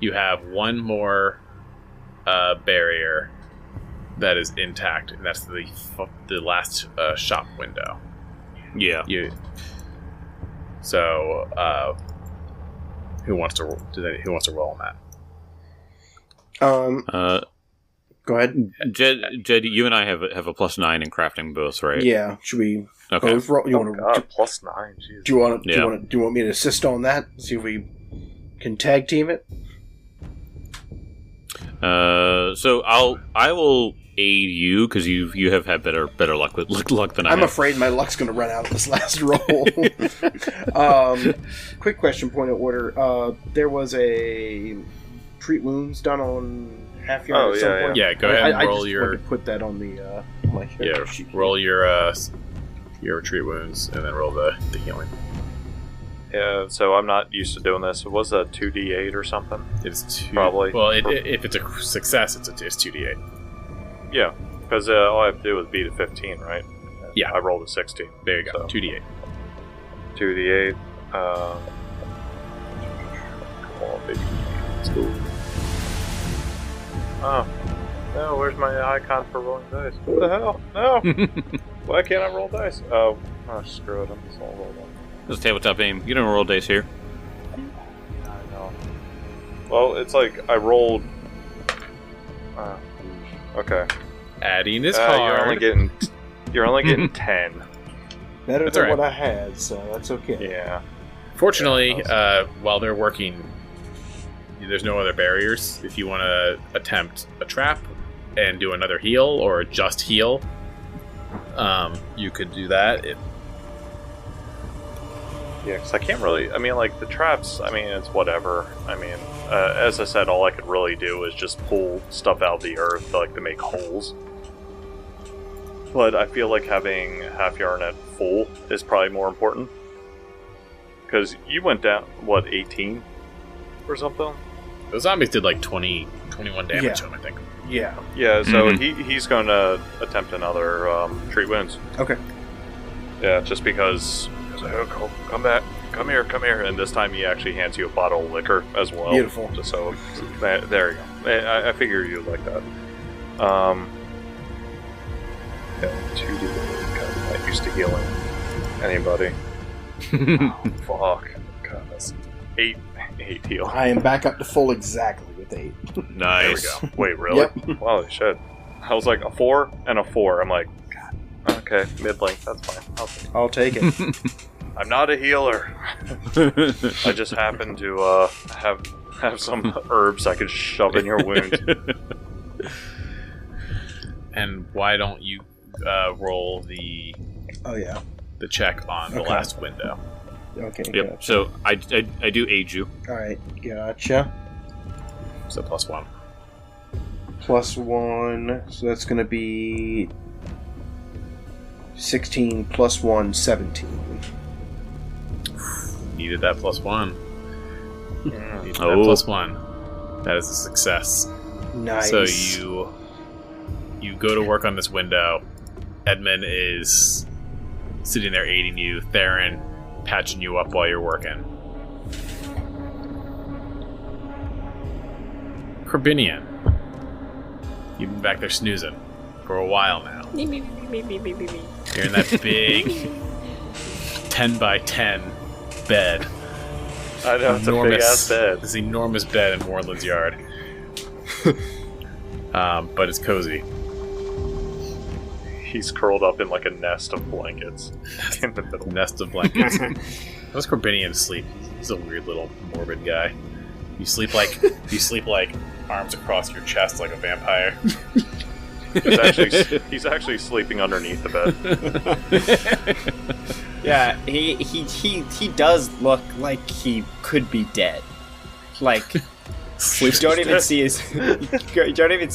you have one more barrier that is intact, and that's the last shop window. Yeah. So, who wants to roll on that? Go ahead. Jed, you and I have a +9 in crafting both, right? Yeah. Should we okay. both roll? You want to +9? Jeez. Do you want me to assist on that? See if we can tag team it. So I will aid you because you have had better luck than I have. I'm afraid my luck's going to run out of this last roll. Quick question, point of order. There was a treat wounds done on half yard at some point. Yeah, go ahead and roll I your. wanted to put that on the my sheet. Roll your treat wounds and then roll the healing. Yeah, so I'm not used to doing this. It was a 2d8 or something. It's probably. Well, if it's a success, it's 2d8. Yeah, because all I have to do is beat a 15, right? And yeah, I rolled a 16. There you go. So 2d8. 2d8. Come on, baby. Let's go. Oh. No, where's my icon for rolling dice? What the hell? No! Why can't I roll dice? Oh, screw it. I'm just all rolled on. This is tabletop aim. You don't roll dice here. I know. Well, it's like I rolled. Okay. Adding is hard. You're only getting 10. Better than what I had, so that's okay. Yeah. Fortunately, while they're working, there's no other barriers. If you want to attempt a trap and do another heal or just heal, you could do that. Yeah, because I can't really... I mean, like, the traps, I mean, it's whatever. I mean, as I said, all I could really do is just pull stuff out of the earth, to make holes. But I feel like having half yarn at full is probably more important. Because you went down, 18? Or something? The zombies did, 21 damage to him, I think. Yeah. Yeah, so he's going to attempt another treat wounds. Okay. Yeah, just because... Oh, come back, come here, and this time he actually hands you a bottle of liquor as well. Beautiful. Just so there you go. I figure you like that. 2d8. God, I'm not used to healing anybody. Oh, fuck. God, that's 8 heal. I am back up to full exactly with 8. Nice. There we go. Wait, really? Yep. Wow, shit. I was like a 4 and a 4. I'm like, God, okay, mid-length, that's fine. I'll take it. I'm not a healer. I just happen to have some herbs I could shove in your wound. And why don't you roll the check on the last window? Okay. Yep. Gotcha. So I do aid you. All right. Gotcha. So +1. +1. So that's going to be 16 +1, 17. Needed that +1. Needed that +1. That is a success. Nice. So you go to work on this window. Edmund is sitting there aiding you. Theron patching you up while you're working. Corbinian, you've been back there snoozing for a while now. You're in that big 10 by 10 bed. I know, it's a big-ass bed. This enormous bed in Warland's yard. But it's cozy. He's curled up in a nest of blankets in the middle. Nest of blankets. How's Corbinian sleep? He's a weird little morbid guy. You sleep like arms across your chest like a vampire. He's actually sleeping underneath the bed. Yeah, he does look like he could be dead. You don't even see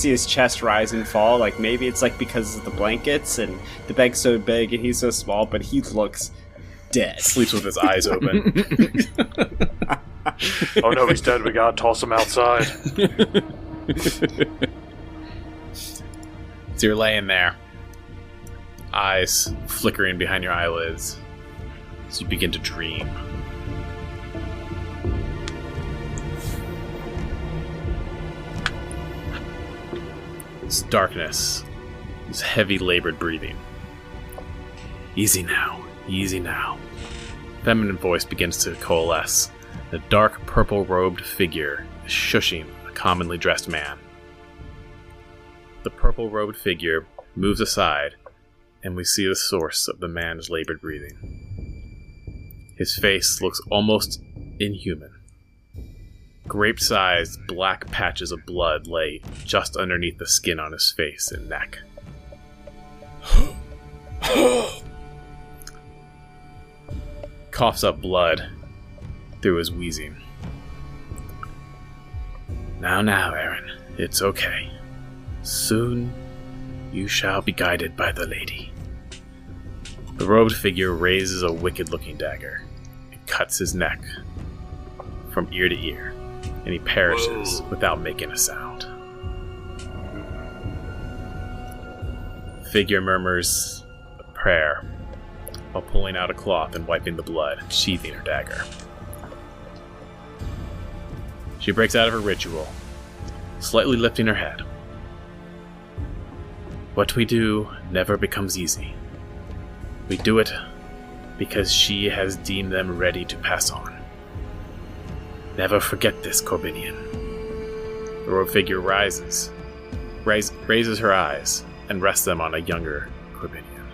his chest rise and fall. Maybe it's because of the blankets and the bed's so big and he's so small, but he looks dead. Sleeps with his eyes open. Oh no, he's dead. We gotta toss him outside. So you're laying there, eyes flickering behind your eyelids, as you begin to dream. This darkness, this heavy labored breathing. Easy now, easy now. Feminine voice begins to coalesce. The dark purple robed figure is shushing a commonly dressed man. the purple-robed figure moves aside, and we see the source of the man's labored breathing. His face looks almost inhuman. Grape-sized black patches of blood lay just underneath the skin on his face and neck. Coughs up blood through his wheezing. Now, Aaron, it's okay. Soon you shall be guided by the lady. The robed figure raises a wicked-looking dagger and cuts his neck from ear to ear, and he perishes without making a sound. The figure murmurs a prayer while pulling out a cloth and wiping the blood and sheathing her dagger. She breaks out of her ritual, slightly lifting her head. What we do never becomes easy. We do it because she has deemed them ready to pass on. Never forget this, Corbinian. The robed figure raises her eyes and rests them on a younger Corbinian.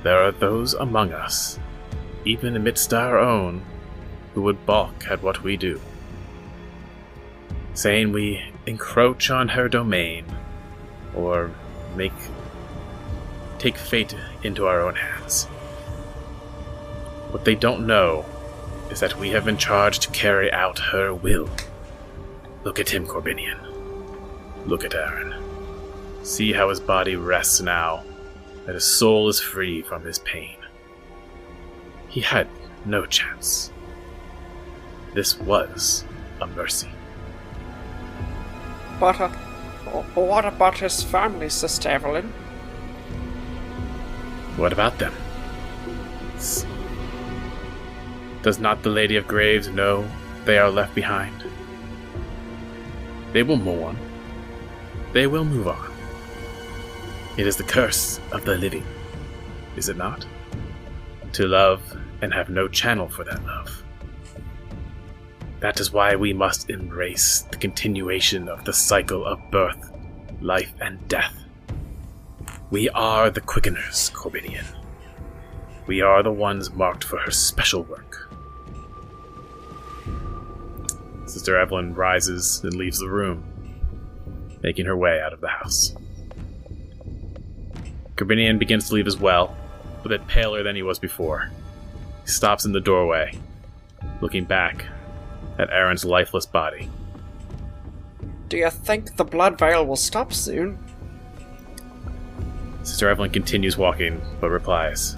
There are those among us, even amidst our own, who would balk at what we do, saying we encroach on her domain or take fate into our own hands. What they don't know is that we have been charged to carry out her will. Look at him, Corbinian. Look at Aaron. See how his body rests now, that his soul is free from his pain. He had no chance. This was a mercy. But what about his family, Sister Evelyn? What about them? Does not the Lady of Graves know they are left behind? They will mourn. They will move on. It is the curse of the living, is it not? To love and have no channel for that love. That is why we must embrace the continuation of the cycle of birth, life, and death. We are the Quickeners, Corbinian. We are the ones marked for her special work. Sister Evelyn rises and leaves the room, making her way out of the house. Corbinian begins to leave as well, a bit paler than he was before. He stops in the doorway, looking back at Aaron's lifeless body. Do you think the blood veil will stop soon? Sister Evelyn continues walking, but replies,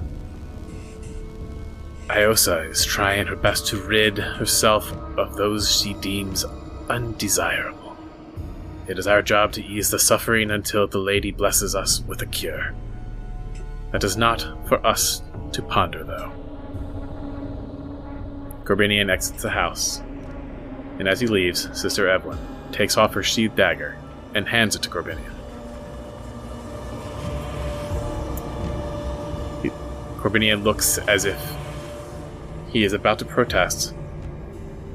Iosa is trying her best to rid herself of those she deems undesirable. It is our job to ease the suffering until the lady blesses us with a cure. That is not for us to ponder, though. Corbinian exits the house, and as he leaves, Sister Evelyn takes off her sheathed dagger and hands it to Corbinian. Corbinian looks as if he is about to protest,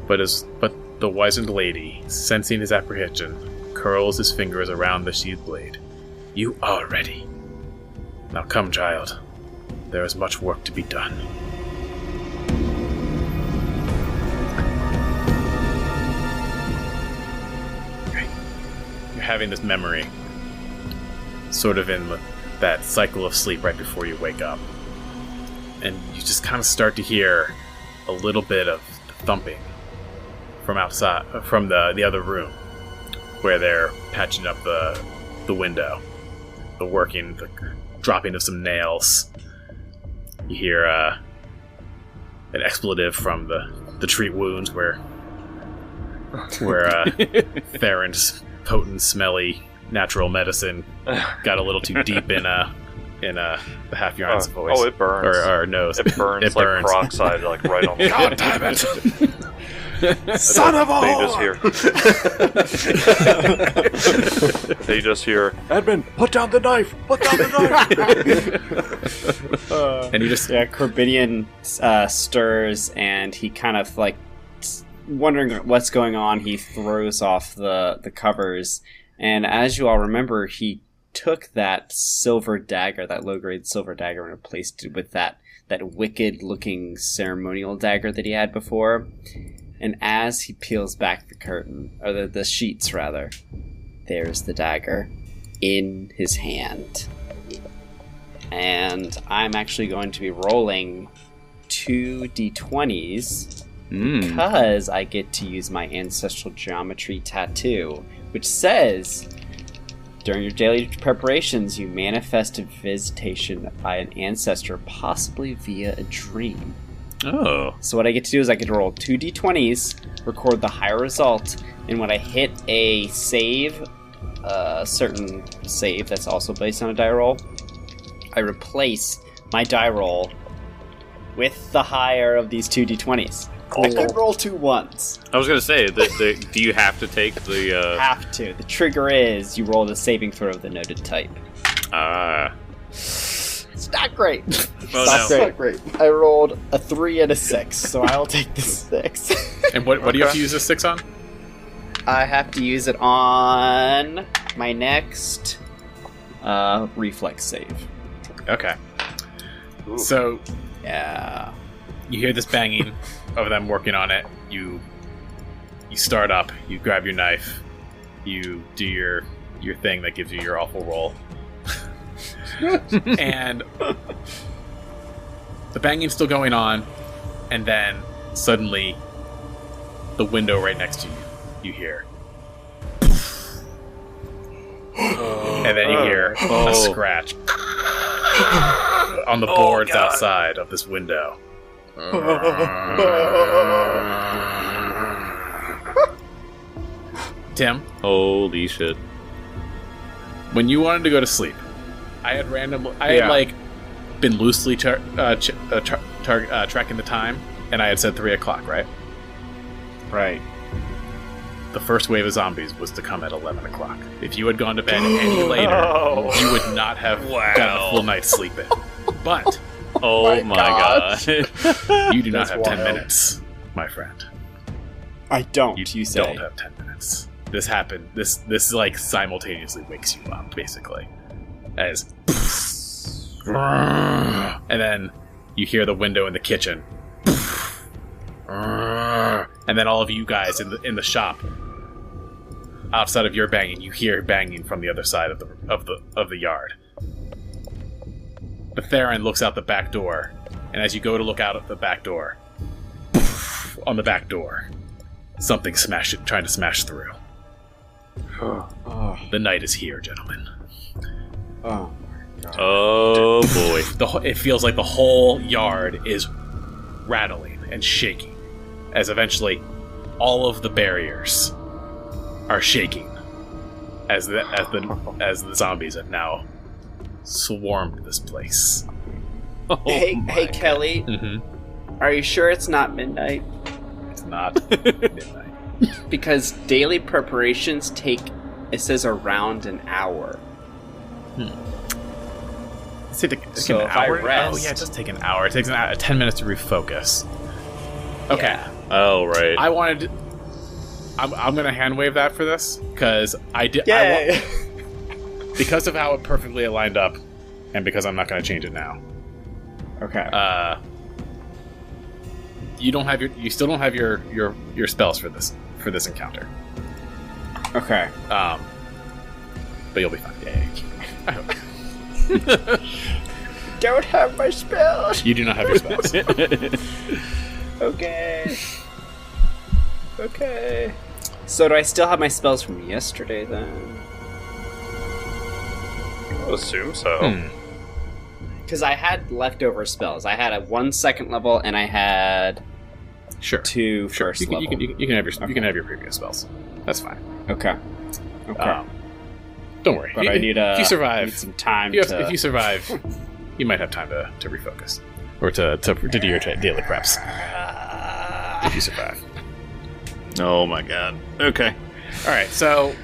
but the wizened lady, sensing his apprehension, curls his fingers around the sheathed blade. You are ready. Now come, child. There is much work to be done. You're having this memory, sort of in that cycle of sleep right before you wake up. And you just kind of start to hear a little bit of thumping from outside, from the other room, where they're patching up the window, the dropping of some nails. You hear an expletive from the treat wounds where Theron's potent, smelly, natural medicine got a little too deep in the Half-Yarn's voice. Oh, it burns. Or nose. It burns like peroxide, like right on the God damn it! Son of a whore! They just hear, Edmund, put down the knife! Put down the knife! And you just... Yeah, Corbinian stirs, and he kind of, like, wondering what's going on, he throws off the covers, And as you all remember, he took that silver dagger, that low-grade silver dagger, and replaced it with that wicked-looking ceremonial dagger that he had before. And as he peels back the curtain, or the sheets, rather, there's the dagger in his hand. And I'm actually going to be rolling 2 d20s because I get to use my ancestral geometry tattoo, which says, during your daily preparations, you manifest a visitation by an ancestor, possibly via a dream. Oh. So what I get to do is I get to roll 2 d20s, record the higher result, and when I hit a save, a certain save that's also based on a die roll, I replace my die roll with the higher of these 2 d20s. Cool. I could roll 2 ones. I was going to say, do you have to take the... Have to. The trigger is you roll the saving throw of the noted type. It's not great. It's not great. I rolled a 3 and a 6, so I'll take the 6. And what do you have to use this 6 on? I have to use it on my next reflex save. Okay. Ooh. So, yeah, you hear this banging of them working on it. You start up. You grab your knife. You do your thing that gives you your awful roll. And the banging's still going on, and then suddenly, the window right next to you hear. And then you hear a scratch on the boards outside of this window. Tim? Holy shit. When you wanted to go to sleep, I had been loosely tracking the time, and I had said 3 o'clock, right? Right. The first wave of zombies was to come at 11 o'clock. If you had gone to bed any later, you would not have gotten a full night's sleep in. But... Oh my god. You do not have 10 minutes, my friend. I don't, you say. Don't have 10 minutes. This happened. This like simultaneously wakes you up, basically. As... And then you hear the window in the kitchen. And then all of you guys in the shop, outside of your banging, you hear banging from the other side of the yard. But Theron looks out the back door, and as you go to look out at the back door, on the back door, something trying to smash through. The night is here, gentlemen. Oh. Oh boy. It feels like the whole yard is rattling and shaking, as eventually all of the barriers are shaking as the zombies have now swarmed this place. Hey Kelly. Mm-hmm. Are you sure it's not midnight? It's not midnight. Because daily preparations take, it says, around an hour. Does it take So an if I hour? rest- Oh yeah, it does take an hour. It takes 10 minutes to refocus. Okay. Yeah. Oh, right. I wanted. I'm gonna hand wave that for this because I did. Yay! Because of how it perfectly aligned up, and because I'm not gonna change it now. Okay. You still don't have your spells for this encounter. Okay. But you'll be fine. Yeah. I hope. Don't have my spells. You do not have your spells. Okay. Okay. So do I still have my spells from yesterday then? I assume so. Because I had leftover spells. I had a 1 second level and I had Sure. 2 first level. You can have your you can have your previous spells. That's fine. Okay. Okay. Don't worry. But if you survive, need some time if you survive, you might have time to refocus or to do your daily preps. If you survive. Oh my god. Okay. All right. So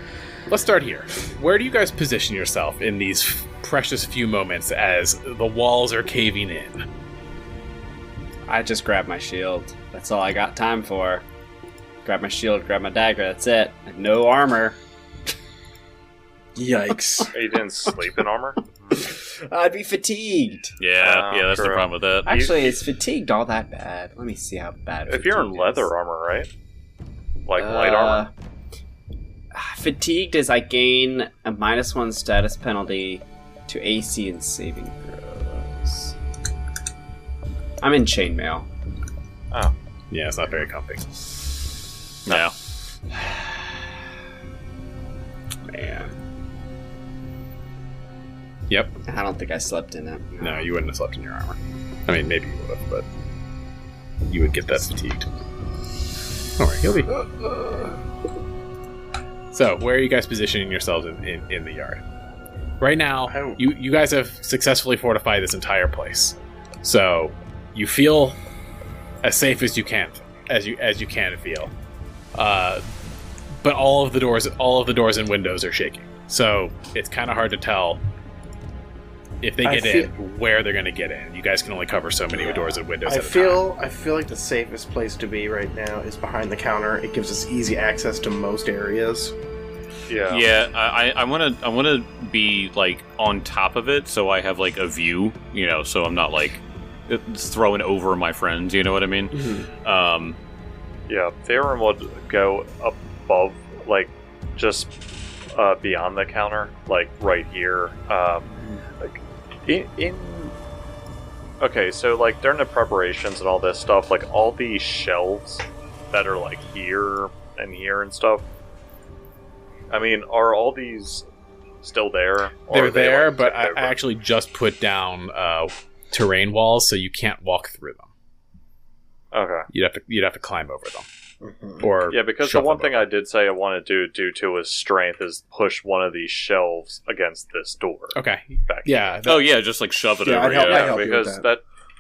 let's start here. Where do you guys position yourself in these precious few moments as the walls are caving in? I just grabbed my shield. That's all I got time for. Grab my shield, grab my dagger, that's it. No armor. Yikes. You didn't sleep in armor? I'd be fatigued. Yeah, that's the problem with that. Actually, is fatigued all that bad? Let me see how bad. If you're in leather armor, right? Like light armor. Fatigued is I gain a -1 status penalty to AC and saving throws. I'm in chainmail. Oh. Yeah, it's not very comfy. No. Man. Yep. I don't think I slept in it. No, you wouldn't have slept in your armor. I mean, maybe you would have, but you would get that fatigued. Alright, he'll be. So, where are you guys positioning yourselves in the yard? Right now, you guys have successfully fortified this entire place. So, you feel as safe as you can, as you can feel. But all of the doors and windows are shaking. So, it's kind of hard to tell if they get in, where they're going to get in. You guys can only cover so many doors and windows at a time. I feel like the safest place to be right now is behind the counter. It gives us easy access to most areas. Yeah. I want to be like on top of it, so I have like a view. So I'm not like throwing over my friends. You know what I mean? Mm-hmm. Yeah, Theron would go above, like just beyond the counter, like right here. Like okay, so like during the preparations and all this stuff, like all these shelves that are like here and stuff. I mean, are all these still there? They're there, but I actually just put down terrain walls, so you can't walk through them. Okay, you'd have to climb over them. Mm-hmm. Or because the one thing I did say I wanted to do to his strength is push one of these shelves against this door. Okay. Yeah. Just like shove it over. I'd help because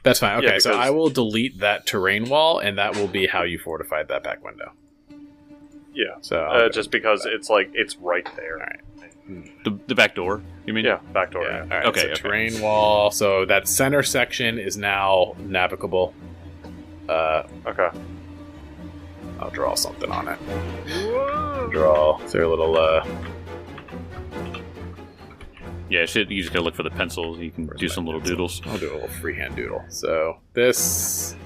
that's fine. Okay, so I will delete that terrain wall, and that will be how you fortified that back window. Yeah. So just because it's like it's right there. All right. The back door, you mean? Yeah, back door. Yeah. All right, okay. Terrain wall. So that center section is now navigable. Okay. I'll draw something on it. Draw. Is there a little Yeah, you just gotta look for the pencils. You can do some little doodles. I'll do a little freehand doodle. So this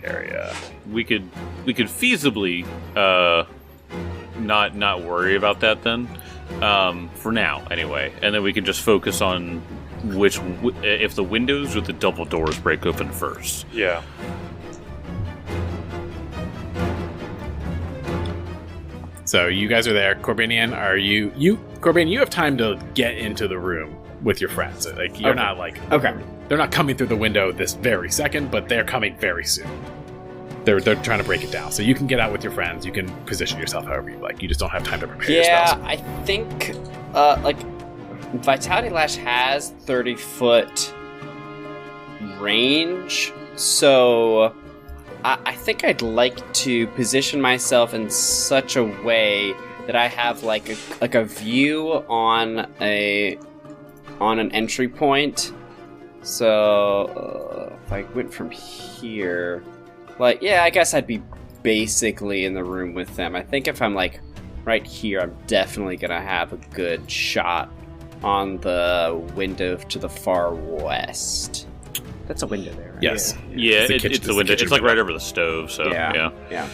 area, we could feasibly not worry about that then, for now anyway, and then we can just focus on if the windows with the double doors break open first. Yeah. So you guys are there. Corbinian, Corbinian, you have time to get into the room with your friends. Like you're not like they're not coming through the window this very second, but they're coming very soon. They're trying to break it down. So you can get out with your friends. You can position yourself however you like. You just don't have time to prepare your spells. Yeah, I think like Vitality Lash has 30-foot range, so I think I'd like to position myself in such a way that I have like a view on an entry point. So if I went from here, like I guess I'd be basically in the room with them. I think if I'm like right here, I'm definitely gonna have a good shot on the window to the far west. That's a window there, right? Yes. Yeah, it's a window. It's like right over the stove, so yeah.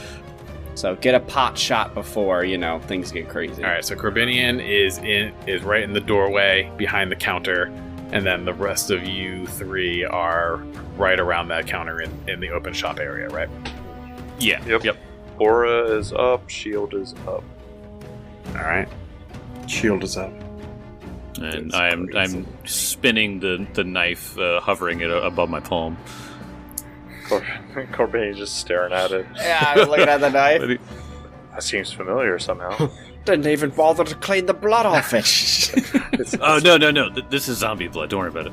So get a pot shot before, things get crazy. All right, so Corbinian is right in the doorway behind the counter, and then the rest of you three are right around that counter in the open shop area, right? Yeah. Yep. Aura is up, shield is up. All right. Shield is up. And I'm spinning the knife, hovering it above my palm. Corbinian's just staring at it. Yeah, I was looking at the knife. That seems familiar somehow. Didn't even bother to clean the blood off it. Oh, no. This is zombie blood. Don't worry about it.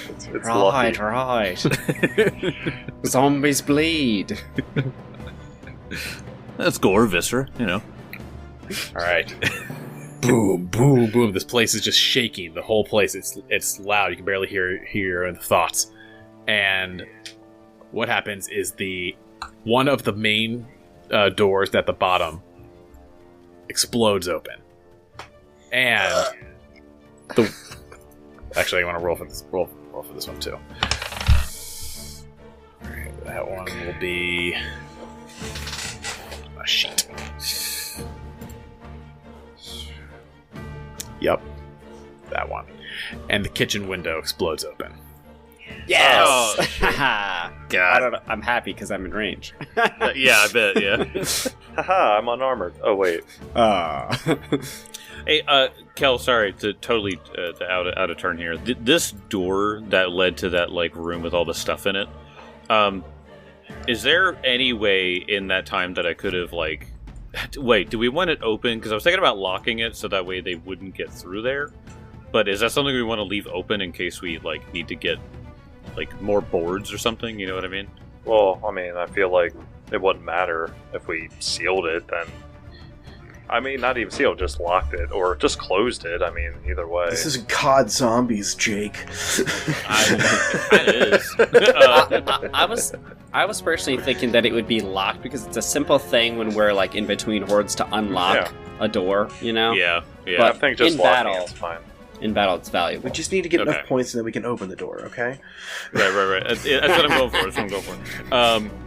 It's right. Zombies bleed. That's gore, viscera, All right. Boom, boom, boom. This place is just shaking. The whole place. It's loud. You can barely hear the thoughts. And what happens is one of the main doors at the bottom explodes open, and Actually, I want to roll for this. Roll for this one too. All right, that one will be a sheet. Yep, that one. And the kitchen window explodes open. Yes! Oh, God. I don't know. I'm happy because I'm in range. Yeah, I bet, yeah. Haha, I'm unarmored. Oh, wait. Hey, Kel, sorry to totally out of turn here. This door that led to that like room with all the stuff in it, is there any way in that time that I could have like... Wait, do we want it open? Because I was thinking about locking it so that way they wouldn't get through there. But is that something we want to leave open in case we like need to get like more boards or something? You know what I mean? Well, I mean, I feel like it wouldn't matter if we sealed it. Then, I mean, not even sealed, just locked it or just closed it. I mean, either way. This is COD Zombies, Jake. It is. I was personally thinking that it would be locked because it's a simple thing when we're like in between hordes to unlock a door, you know? Yeah. But I think just in locking battle, it's fine. In battle, it's valuable. We just need to get enough points and then we can open the door, okay? Right. That's what I'm going for.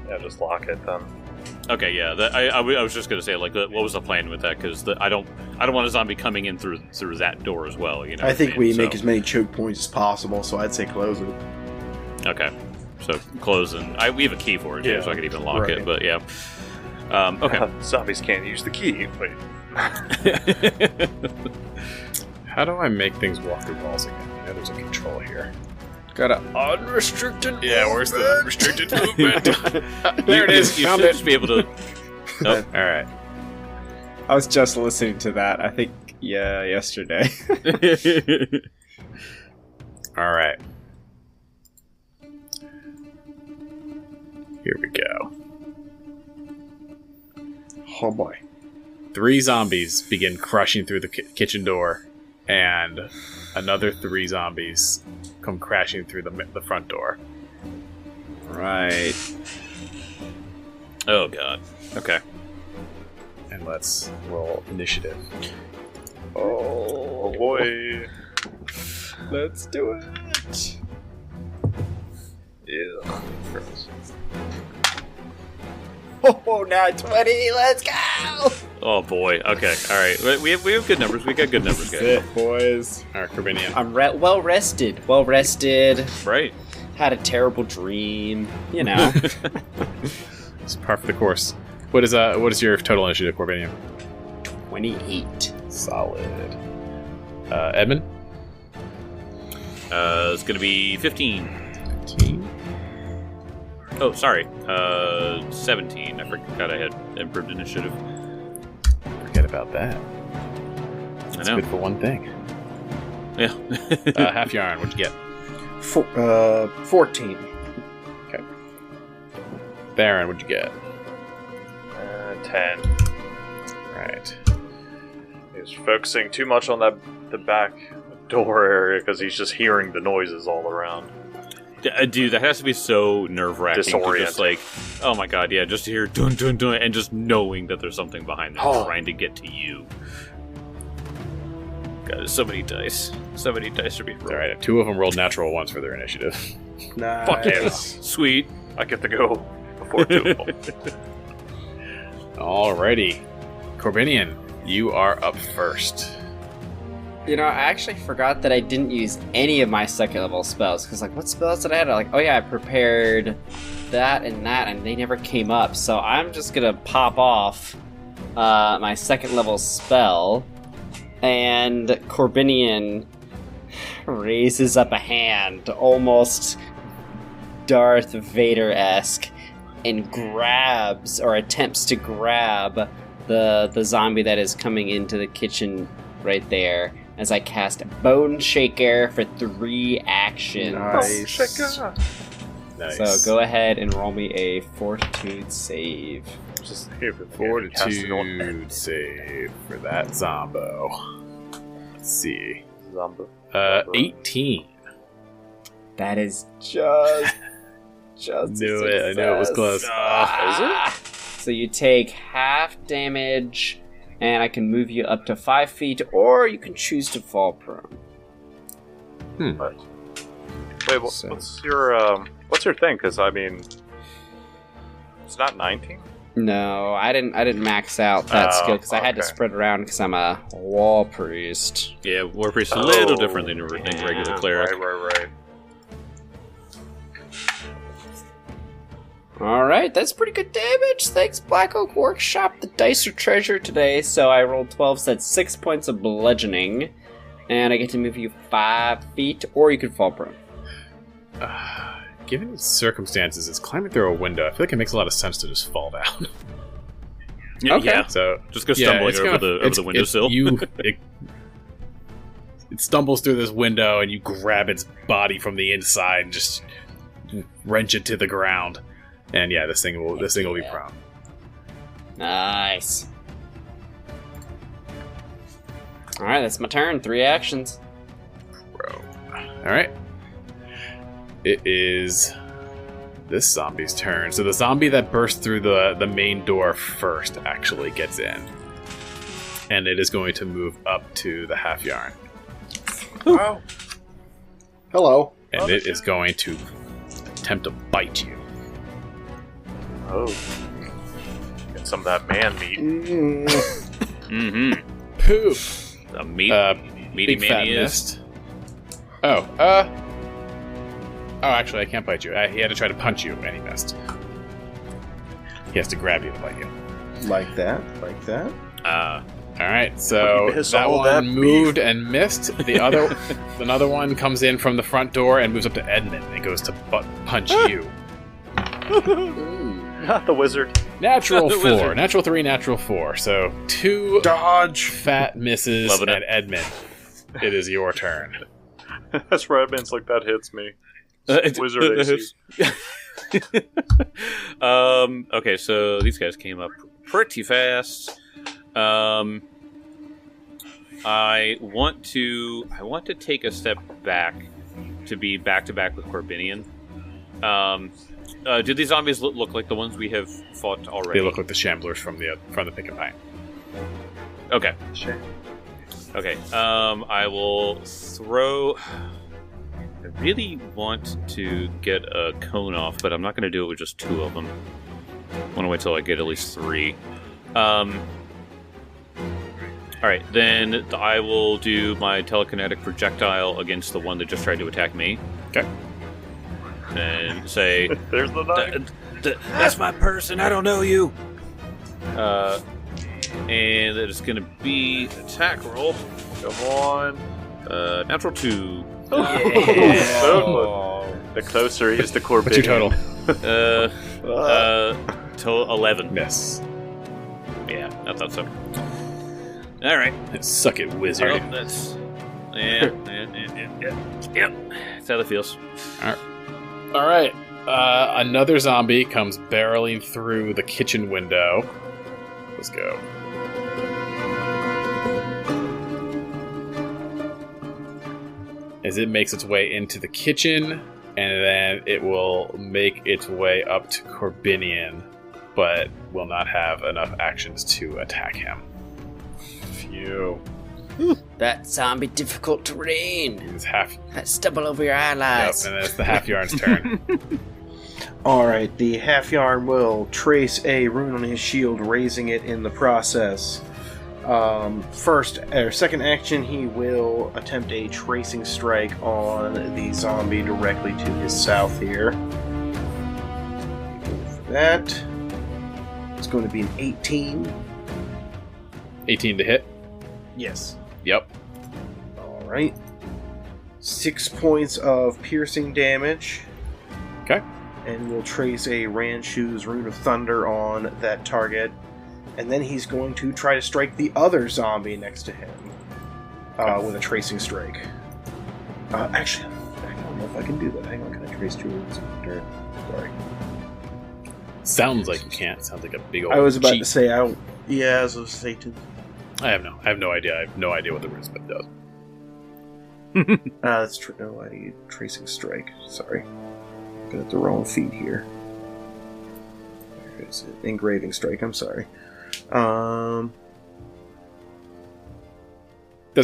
Yeah, just lock it then. Okay, yeah. I was just gonna say, like, what was the plan with that? Because I don't want a zombie coming in through that door as well. You know. I think we make as many choke points as possible, so I'd say close it. Okay, so close and we have a key for it, so I could even lock it. But yeah. Okay. Zombies can't use the key. Wait. How do I make things walk through walls again? You know, there's a control here. Got an unrestricted Yeah, where's the unrestricted movement? There it is. You Found should it. just be able to... Nope. All right. I was just listening to that, I think, yesterday. All right. Here we go. Oh boy. 3 zombies begin crushing through the kitchen door, and another 3 zombies come crashing through the front door. Right. Oh, God. Okay. And let's roll initiative. Oh boy. Let's do it. Yeah. Oh, now 20. Let's go. Oh, boy. Okay. All right. We have good numbers. We got good numbers, guys. That's it, boys. All right, Corbinian. I'm well rested. Well rested. Right. Had a terrible dream. You know. It's par for the course. What is your total initiative, Corbinian? 28. Solid. Edmund? It's going to be 15. 15. Oh, sorry. 17. I forgot I had improved initiative. Forget about that. I That's know. good for one thing. Yeah. Half yarn, what'd you get? 14. Okay. Baron, what'd you get? 10. Right. He's focusing too much on the back door area because he's just hearing the noises all around. Dude, that has to be so nerve-wracking. Disorienting. Just like, oh my god, yeah, just to hear dun dun dun, and just knowing that there's something behind them trying to get to you. God, there's so many dice. So many dice to be rolled. Alright, 2 of them rolled natural ones for their initiative. Nice. Fuck yes. Sweet. I get to go before 2 of them. Alrighty. Corbinian, you are up first. You know, I actually forgot that I didn't use any of my second level spells. Because, like, what spells did I have? Like, oh yeah, I prepared that, and they never came up. So I'm just gonna pop off my second level spell. And Corbinian raises up a hand, almost Darth Vader-esque, and grabs, or attempts to grab, the zombie that is coming into the kitchen right there, as I cast Bone Shaker for 3 actions. Nice. Nice. So go ahead and roll me a Fortitude save. Just here for Fortitude save for that Zombo. Let's see. Zombo. 18. That is just Knew it. I knew it was close. Is it? So you take half damage, and I can move you up to 5 feet, or you can choose to fall prone. But, wait, what's your thing? Because I mean, it's not 19. No, I didn't max out that skill because I had to spread around because I'm a war priest. Yeah, war priest is a little different than regular cleric. Right. Alright, that's pretty good damage. Thanks, Black Oak Workshop. The dice are treasure today, so I rolled 12, so that's 6 points of bludgeoning. And I get to move you 5 feet, or you could fall prone. Given the circumstances, it's climbing through a window. I feel like it makes a lot of sense to just fall down. Okay. Yeah. So just go stumbling over the windowsill. It stumbles through this window, and you grab its body from the inside and just wrench it to the ground. And yeah, this thing will be prone. Nice. Alright, that's my turn. 3 actions. Alright. It is this zombie's turn. So the zombie that burst through the main door first actually gets in. And it is going to move up to the half yarn. Wow. Hello. And it is going to attempt to bite you. Oh. Get some of that man meat. Mm-hmm. Poop. The meaty man is. Oh, actually, I can't bite you. He had to try to punch you, and he missed. He has to grab you to bite you. Like that. Alright, so that one moved and missed. Another one comes in from the front door and moves up to Edmund and goes to punch you. Not the wizard. Natural 4. Natural 3, natural 4. So 2 dodge fat misses and Edmund. It is your turn. That's right, Edmund's like, that hits me. Wizard AC. Okay, so these guys came up pretty fast. I want to take a step back to be back to back with Corbinian. Did these zombies look like the ones we have fought already? They look like the shamblers from the Pick and Pine. Okay. Sure. Okay. I will throw. I really want to get a cone off, but I'm not going to do it with just 2 of them. I want to wait till I get at least 3. Alright, then I will do my telekinetic projectile against the one that just tried to attack me. Okay. And say... There's the knife. That's my person, I don't know you! And that is going to be attack roll. Come on. Natural 2. Yeah. The closer he is to Corbin. What's your total? Total 11. Miss. Yeah, I thought so. Alright. Suck it, wizard. Oh, that's... Yeah. That's how it feels. Alright. Another zombie comes barreling through the kitchen window. Let's go. As it makes its way into the kitchen, and then it will make its way up to Corbinian, but will not have enough actions to attack him. Phew. That zombie difficult terrain. He's half. That stumble over your eyelids. Yep, and it's the half yarn's turn. Alright, the half yarn will trace a rune on his shield, raising it in the process. Second action, he will attempt a tracing strike on the zombie directly to his south here. For that, it's going to be an 18. 18 to hit? Yes. Yep. Alright. 6 points of piercing damage. Okay. And we'll trace a Ranshu's Rune of Thunder on that target. And then he's going to try to strike the other zombie next to him with a tracing strike. Actually, I don't know if I can do that. Hang on, can I trace 2 runes? Sorry. Sounds like you can't. Sounds like a big old I was about cheat. to say, as of Satan. I have no idea. I have no idea what the rune does. That's true. No, I need tracing strike. Sorry. Got the wrong feed here. Where is it? Engraving strike, I'm sorry. Does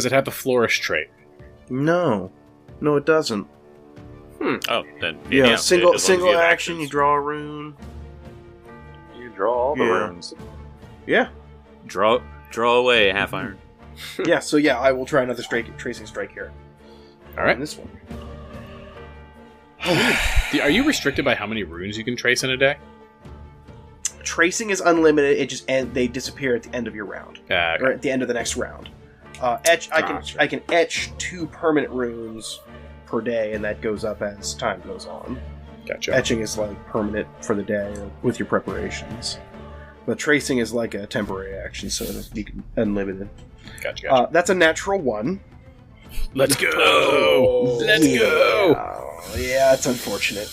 it have the flourish trait? No. No, it doesn't. Oh, then yeah. Single action. You draw a rune. You draw all the runes. Yeah. Draw away half iron. Yeah. So yeah, I will try another tracing strike here. All right. On this one. Are you restricted by how many runes you can trace in a day? Tracing is unlimited. It just they disappear at the end of your round, okay. or at the end of the next round. Etch. I can etch 2 permanent runes per day, and that goes up as time goes on. Gotcha. Etching is like permanent for the day with your preparations. But tracing is like a temporary action, so you can unlimited. Gotcha. That's a natural 1. Let's go! Let's go! Yeah, it's unfortunate.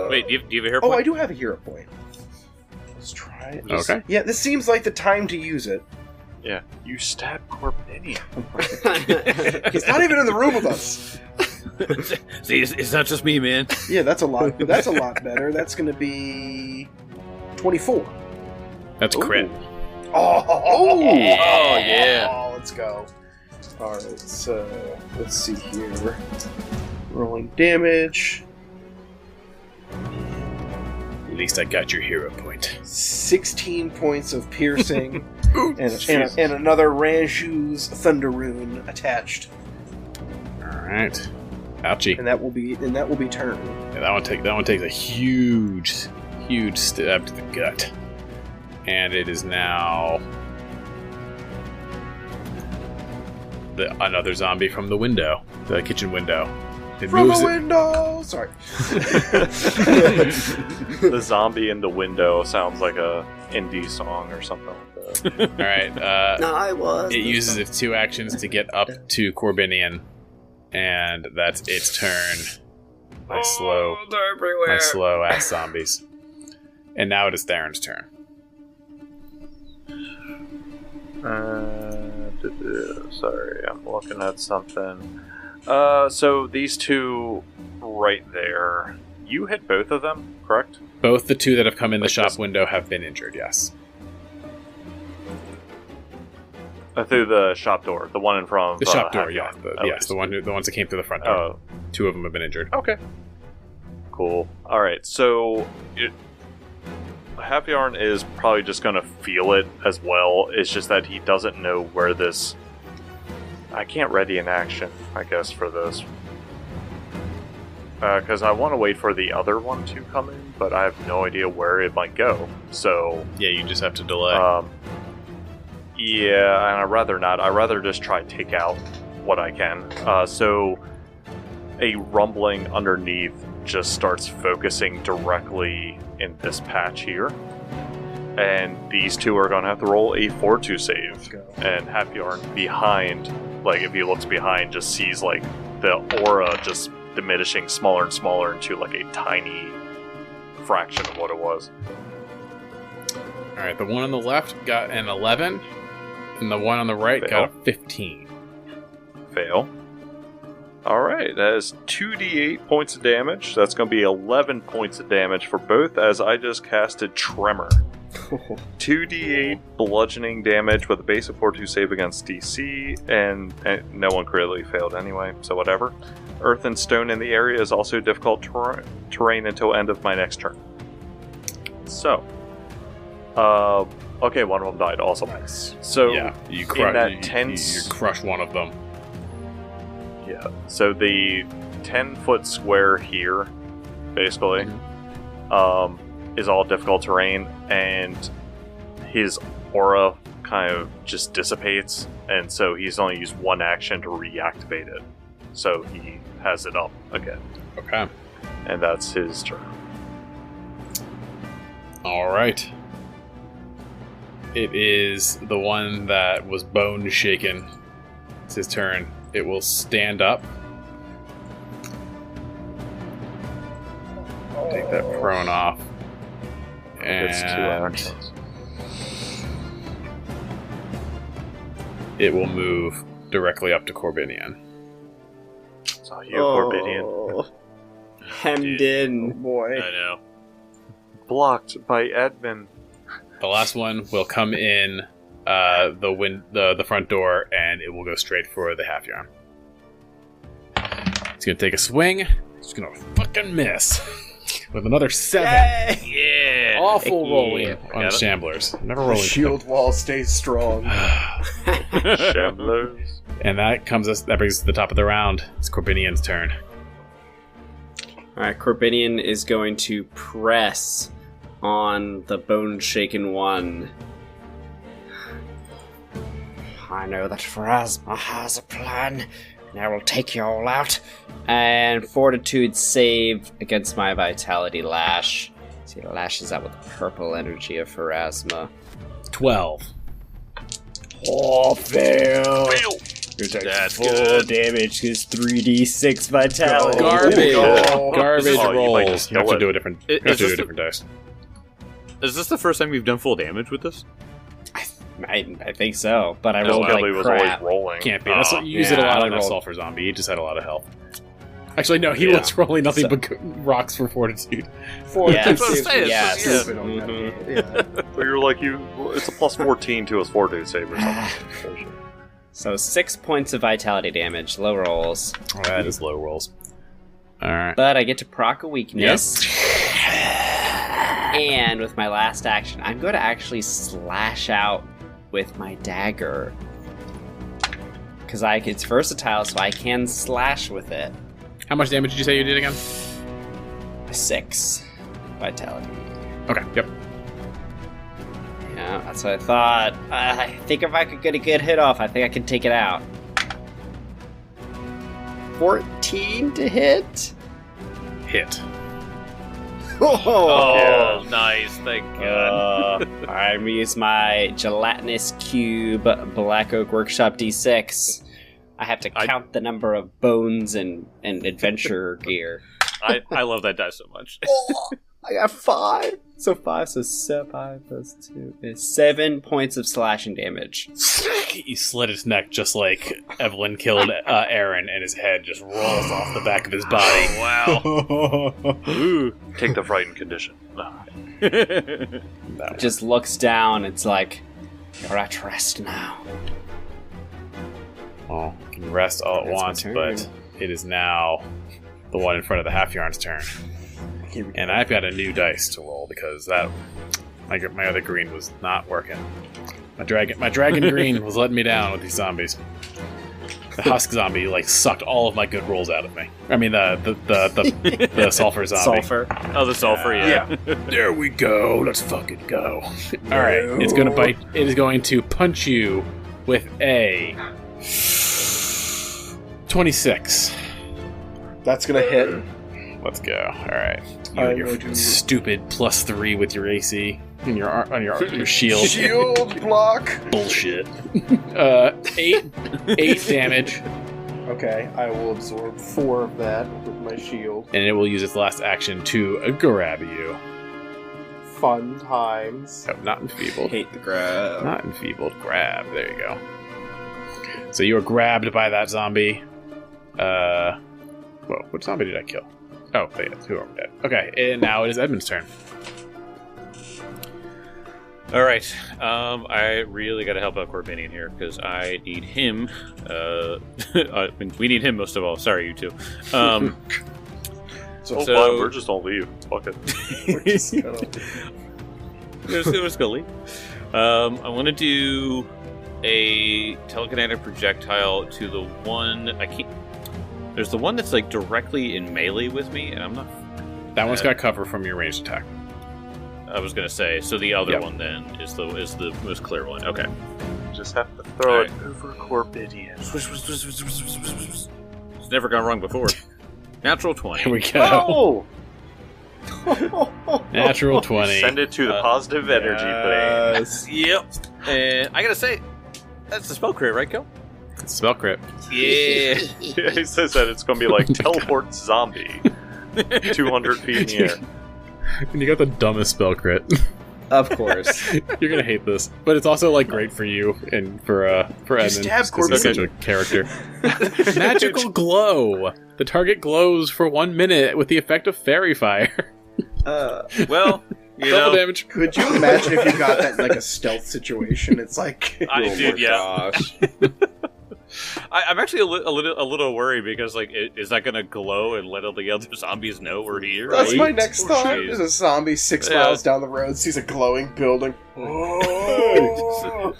Wait, do you have a hero point? Oh, I do have a hero point. Let's try it. Okay. Yeah, this seems like the time to use it. Yeah. You stab Corbinian. He's not even in the room with us. See, it's not just me, man. Yeah, that's a lot. That's a lot better. That's going to be 24. That's crit. Oh, yeah. Oh, let's go. All right, so let's see here. Rolling damage. At least I got your hero point. 16 points of piercing, and another Ranju's Thunder Rune attached. All right. Ouchie. And that will be turn. Yeah, that one takes a huge stab to the gut. And it is now another zombie from the window, the kitchen window. From the window! Sorry. The zombie in the window sounds like a indie song or something like that. Alright, it uses its 2 actions to get up to Corbinian, and that's its turn. My slow ass zombies. And now it is Theron's turn. Sorry, I'm looking at something. So these 2 right there, you hit both of them, correct? Both the 2 that have come in the shop window have been injured, yes. Through the shop door, the one in front of the shop door, yeah. The ones that came through the front door. Oh. 2 of them have been injured. Okay. Cool. Alright, so Halfjarn is probably just going to feel it as well. It's just that he doesn't know where this... I can't ready an action, I guess, for this. Because I want to wait for the other one to come in, but I have no idea where it might go. So... Yeah, you just have to delay. Yeah, and I'd rather not. I'd rather just try to take out what I can. So a rumbling underneath just starts focusing directly in this patch here. And these 2 are going to have to roll a Fortitude save. And Halfjarn behind, like if he looks behind, just sees like the aura just diminishing smaller and smaller into like a tiny fraction of what it was. Alright, the one on the left got an 11, and the one on the right got a 15. Fail. Alright, that is 2d8 points of damage. That's going to be 11 points of damage for both, as I just casted Tremor. 2d8 bludgeoning damage with a base of Fortitude save against DC, and no one critically failed anyway, so whatever. Earth and stone in the area is also difficult terrain until end of my next turn. So, okay, one of them died. Awesome. Nice. So yeah, you crush one of them. Yeah. So the 10-foot square here, basically, is all difficult terrain, and his aura kind of just dissipates, and so he's only used 1 action to reactivate it. So he has it up again. Okay. And that's his turn. Alright. It is the one that was bone shaken. It's his turn. It will stand up. Take that prone off. It's 2 And actions. it will move directly up to Corbinian. So you, Corbinian. Hemmed in. Oh boy. I know. Blocked by Edmund. The last one will come in the front door, and it will go straight for the Halfjarn. It's gonna take a swing. He's gonna fucking miss with another 7. Yeah. Awful rolling on Shamblers. Never rolling. The shield wall stays strong. Shamblers. And that brings us to the top of the round. It's Corbinian's turn. Alright, Corbinian is going to press on the Bone-Shaken one. I know that Pharasma has a plan, and I will take you all out. And Fortitude save against my Vitality Lash. See, it lashes out with the purple energy of Pharasma. 12. Oh, fail! You take That's full good. damage because 3d6 Vitality. Garbage. Oh. Garbage Oh, you might rolls. just You have kill to it. do a different. You have to do a different dice. Is this the first time you've done full damage with this? I think so, but I rolled Kelly like was crap. always rolling. Can't be. That's, Oh. you use it a Yeah, lot I on that rolled- Sulfur Zombie. He just had a lot of health. Actually, no, he Yeah. was rolling nothing So- but rocks for Fortitude. Yeah, That's what I'm saying. yes. Yeah. Stupid on that. Mhm. Yeah. So you're like, it's a plus 14 to his Fortitude save or something. So 6 points of Vitality damage, low rolls. Oh, that is low rolls. Alright. But I get to proc a weakness. And with my last action, I'm going to actually slash out with my dagger. Because it's versatile, so I can slash with it. How much damage did you say you did again? 6 Vitality. Okay, yep. Yeah, that's what I thought. I think if I could get a good hit off, I think I could take it out. 14 to hit? Hit. Oh, nice. Thank God. I'm gonna use my gelatinous cube Black Oak Workshop D6. I have to count the number of bones and adventure gear. I love that dice so much. I got 5. So 5, so 5 plus 2 is 7 points of slashing damage. He slit his neck just like Evelyn killed Aaron, and his head just rolls off the back of his body. Oh, wow. Ooh. Take the frightened condition. Just looks down. It's like, you're at rest now. Well, you can rest all at That's my once, turn. but it is now the one in front of the half yarn's turn. And I've got a new dice to roll because that my other green was not working. My dragon green was letting me down with these zombies. The husk zombie sucked all of my good rolls out of me. I mean the sulfur zombie. Sulfur. Oh, the sulfur, yeah. There we go. Let's fucking go. All right, it's gonna bite. It is going to punch you with a 26. That's gonna hit. Let's go. All right. You I and your will do- stupid +3 with your AC and your shield. Shield block. Bullshit. 8 damage, Okay, I will absorb 4 of that with my shield. and it will use its last action to grab you. Fun times. Oh, not enfeebled. Hate the grab. Not enfeebled. Grab. There you go. So you are grabbed by that zombie. Whoa, what zombie did I kill? Oh, yeah, 2 are dead. Okay, and now it is Edmund's turn. All right. I really got to help out Corbinian here because I need him. I mean, we need him most of all. Sorry, you two. Oh, So- fine, we're just gonna leave. Fuck it. It was gonna leave. I want to do a telekinetic projectile to the one I can't. There's the one that's directly in melee with me, and I'm not. That one's got cover from your ranged attack. I was gonna say, so the other Yep. one then is the most clear one. Okay. Just have to throw it Alright. over Corbidian. It's never gone wrong before. Natural 20. Here we go. Oh! Natural 20. Send it to the positive energy plane. Yep. And I gotta say, that's the spell crit, right, Kel? Spell crit. Yeah. Yeah, he says that it's gonna be like teleport zombie 200 feet in the air. And you got the dumbest spell crit. Of course. You're gonna hate this, but it's also great for you and for Edmund. stab just 'cause he's such a character. Magical glow. The target glows for 1 minute with the effect of fairy fire. Well, you Double know, damage. Could you imagine if you got that in a stealth situation? It's like I did, yeah. Gosh. I'm actually a little worried because like, is that going to glow and let all the other zombies know we're here? That's my next thought. There's a zombie 6 miles down the road, sees a glowing building. Oh.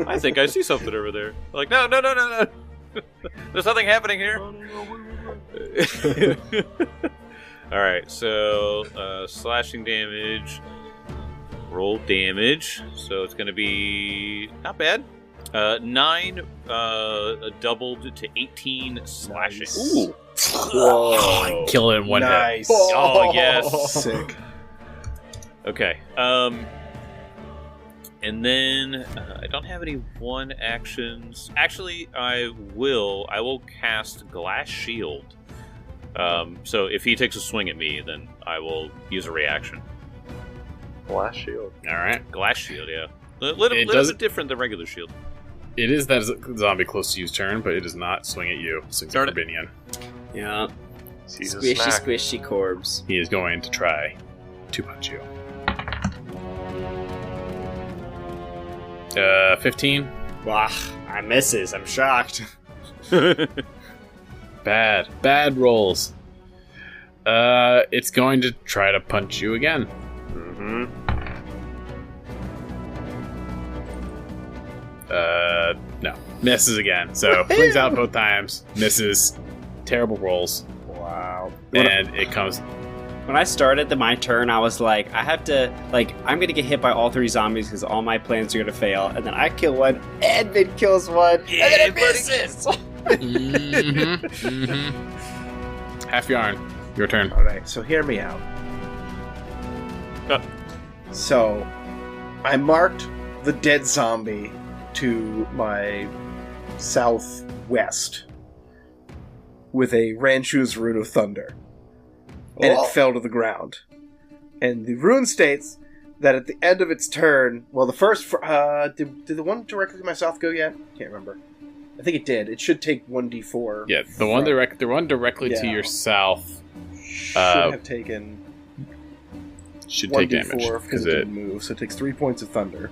I think I see something over there. Like, no. There's nothing happening here. All right, so slashing damage, roll damage. So it's going to be not bad. 9 doubled to 18 slashing. Nice. Ooh. Whoa. Kill it in one hit. Oh, yes. Sick. Okay. And then I don't have any one actions. Actually, I will cast Glass Shield. So if he takes a swing at me, then I will use a reaction. Glass Shield. All right. Glass Shield, yeah. A little bit different than regular shield. It is that zombie close to you's turn, but it does not swing at you. Swings at Corbinian. Yeah. Squishy Corbs. He is going to try to punch you. 15. Wow, I misses. I'm shocked. Bad rolls. It's going to try to punch you again. Mm-hmm. No. Misses again. So brings out both times. Misses. Terrible rolls. Wow. And it comes. When I started my turn, I was like, I'm going to get hit by all 3 zombies because all my plans are going to fail. And then I kill one, Edmund kills one, and then it misses! Half yarn. Your turn. Alright, so hear me out. So, I marked the dead zombie to my southwest with a Ranchu's Rune of Thunder. And it fell to the ground. And the rune states that at the end of its turn, well, the first, did the one directly to my south go yet? Can't remember. I think it did. It should take 1d4. Yeah, the one directly to your south should have taken. Should take damage because it didn't move. So it takes 3 points of thunder.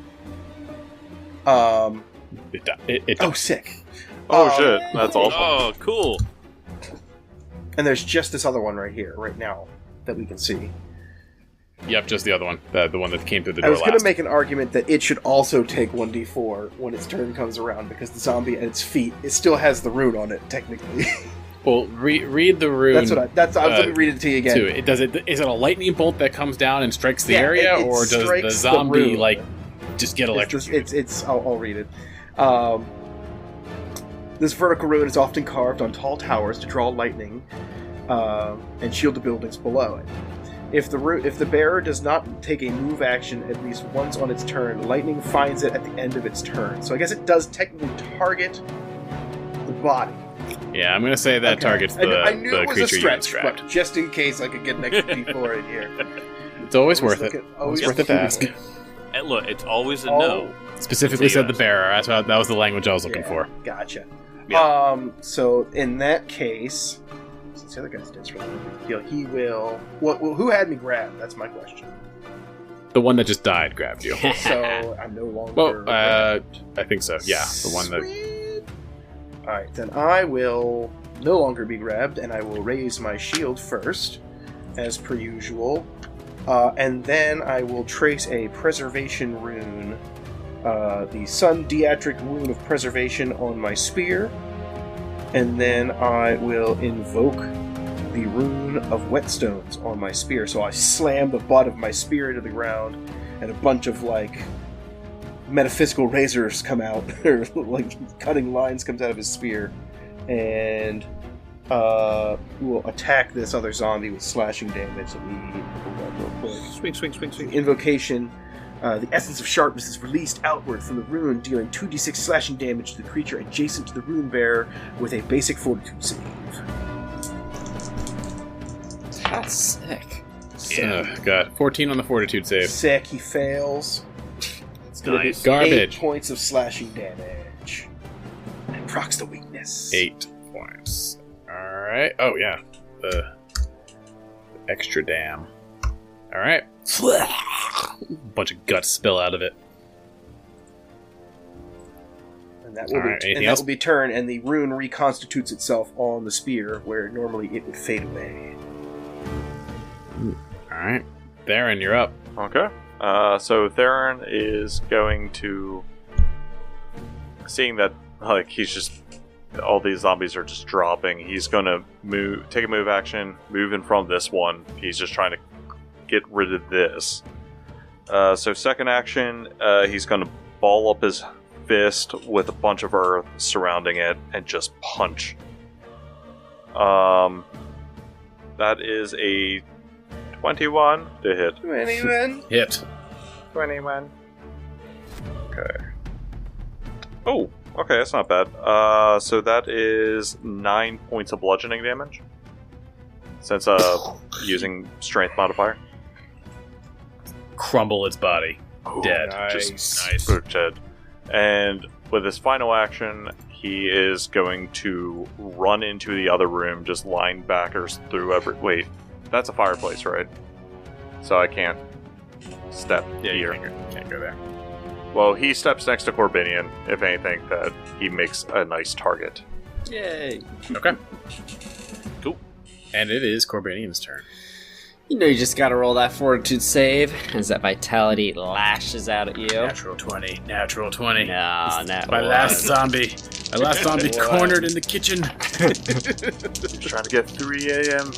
It oh, sick! Oh shit, that's awesome. Oh, cool. And there's just this other one right here, right now, that we can see. Yep, just the other one. The one that came through the door I was going to last. make an argument that it should also take 1d4 when its turn comes around, because the zombie at its feet, it still has the rune on it, technically. Well, read the rune. I was going to read it to you again. Is it a lightning bolt that comes down and strikes the area, or does the zombie, just get electrocuted? I'll read it. This vertical rune is often carved on tall towers to draw lightning and shield the buildings below it. If the bearer does not take a move action at least once on its turn, lightning finds it at the end of its turn. So I guess it does technically target the body. Yeah, I'm going to say that targets the creature you distract. But just in case I could get an extra d4 in here. It's always worth it. Always worth it to ask. And look, it's always a no. Specifically said the bearer. That was the language I was looking for. Gotcha. Yeah. So in that case, since the other guy's dead, he will. Who had me grabbed? That's my question. The one that just died grabbed you. So I'm no longer. Well, I think so. Yeah, the one that. All right, then I will no longer be grabbed, and I will raise my shield first, as per usual, and then I will trace a preservation rune. The Sun Diatric Rune of Preservation on my spear, and then I will invoke the Rune of Whetstones on my spear. So I slam the butt of my spear into the ground, and a bunch of metaphysical razors come out, or cutting lines comes out of his spear, and will attack this other zombie with slashing damage. Let me real quick. Swing. Invocation. The essence of sharpness is released outward from the rune, dealing 2d6 slashing damage to the creature adjacent to the rune bearer with a basic fortitude save. That's sick. Got 14 on the fortitude save. Sick, he fails. It's gonna Nice. be Garbage. 8 points of slashing damage. And procs the weakness. 8 points. Alright. Oh, yeah. The extra dam. Alright. A bunch of guts spill out of it. And And that will be turn, and the rune reconstitutes itself on the spear, where normally it would fade away. Alright. Theron, you're up. Okay. So Theron is going to... Seeing that, like, he's just... All these zombies are just dropping. He's going to take a move action, move in front of this one. He's just trying to get rid of this. So second action, he's going to ball up his fist with a bunch of earth surrounding it and just punch. That is a 21 to hit. 21? Hit. 21. Okay. Oh, okay, that's not bad. So that is 9 points of bludgeoning damage. Since using strength modifier. Crumble its body. Dead. Nice. Just dead. And with his final action, he is going to run into the other room, just linebackers through every... Wait, that's a fireplace, right? So I can't step here. You can't go there. Well, he steps next to Corbinian, if anything, that he makes a nice target. Yay. Okay. Cool. And it is Corbinian's turn. You know you just gotta roll that fortitude save as that vitality lashes out at you. Natural 20. Natural 20. No, not My last zombie. My last zombie cornered in the kitchen. He's trying to get 3 a.m.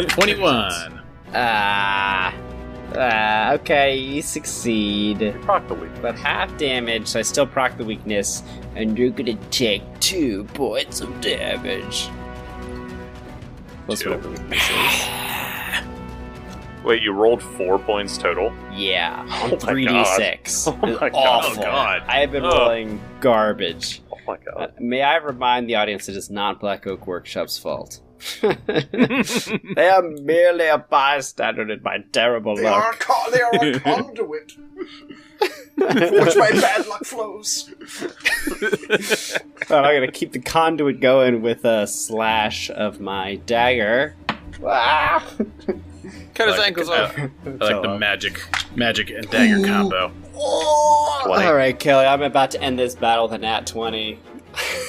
21. Okay, you succeed. You proc the weakness. But half damage, so I still proc the weakness, and you're gonna take 2 points of damage. Plus whatever weakness is. Wait, you rolled 4 points total? Yeah, on Oh my 3d6. God. Oh my God. Awful. Oh God. I have been rolling garbage. Oh my god. May I remind the audience it is not Black Oak Workshop's fault. They are merely a bystander in my terrible luck. They are a conduit. Which my bad luck flows. Well, I'm gonna keep the conduit going with a slash of my dagger. Ah! Cut his ankles off. I like the magic and dagger combo. Oh! 20. All right, Kelly, I'm about to end this battle with a nat 20.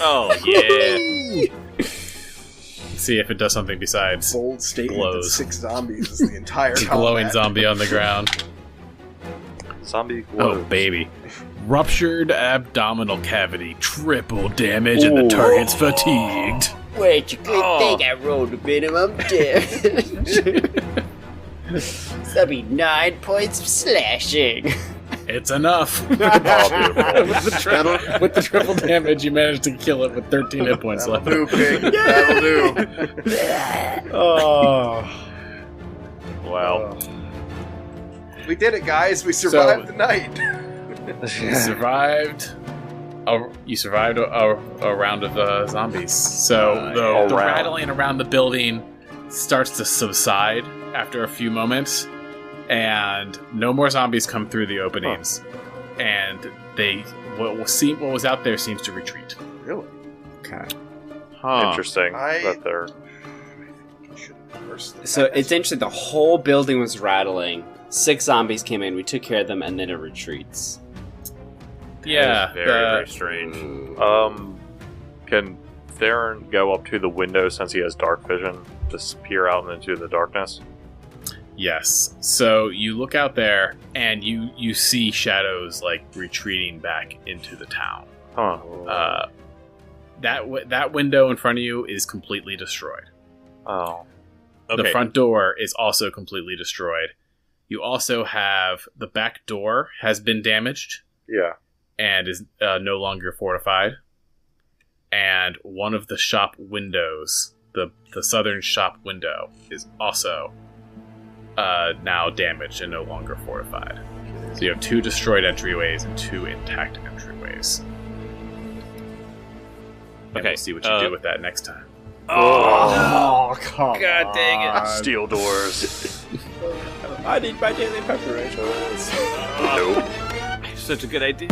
Oh yeah. See if it does something besides Bold statement glows. that 6 zombies is the entire glowing combat. zombie on the ground. Zombie Oh, glows. baby. Ruptured abdominal cavity. Triple damage and the target's fatigued. Wait, you good thing I rolled a minimum damage. That'd be 9 points of slashing. It's enough. Oh, beautiful. With the triple damage, you managed to kill it with 13 hit points left. That'll do, pig. That'll do. Oh. Wow. We did it, guys. We survived the night. You survived. You survived a round of zombies. So the rattling around the building starts to subside after a few moments, and no more zombies come through the openings. And what was out there seems to retreat. Really? Okay. Interesting. That they're... So it's interesting. The whole building was rattling. 6 zombies came in. We took care of them, and then it retreats. Yeah, very strange. Can Theron go up to the window since he has dark vision? Just peer out into the darkness? Yes. So you look out there, and you see shadows like retreating back into the town. Huh. That window in front of you is completely destroyed. Oh. Okay. The front door is also completely destroyed. You also have the back door has been damaged. Yeah. And is no longer fortified. And one of the shop windows, the southern shop window, is also now damaged and no longer fortified. So you have 2 destroyed entryways and 2 intact entryways. And Okay, we'll see what you do with that next time. Oh, come God dang it. Steel doors. I need my daily preparations. Such a good idea.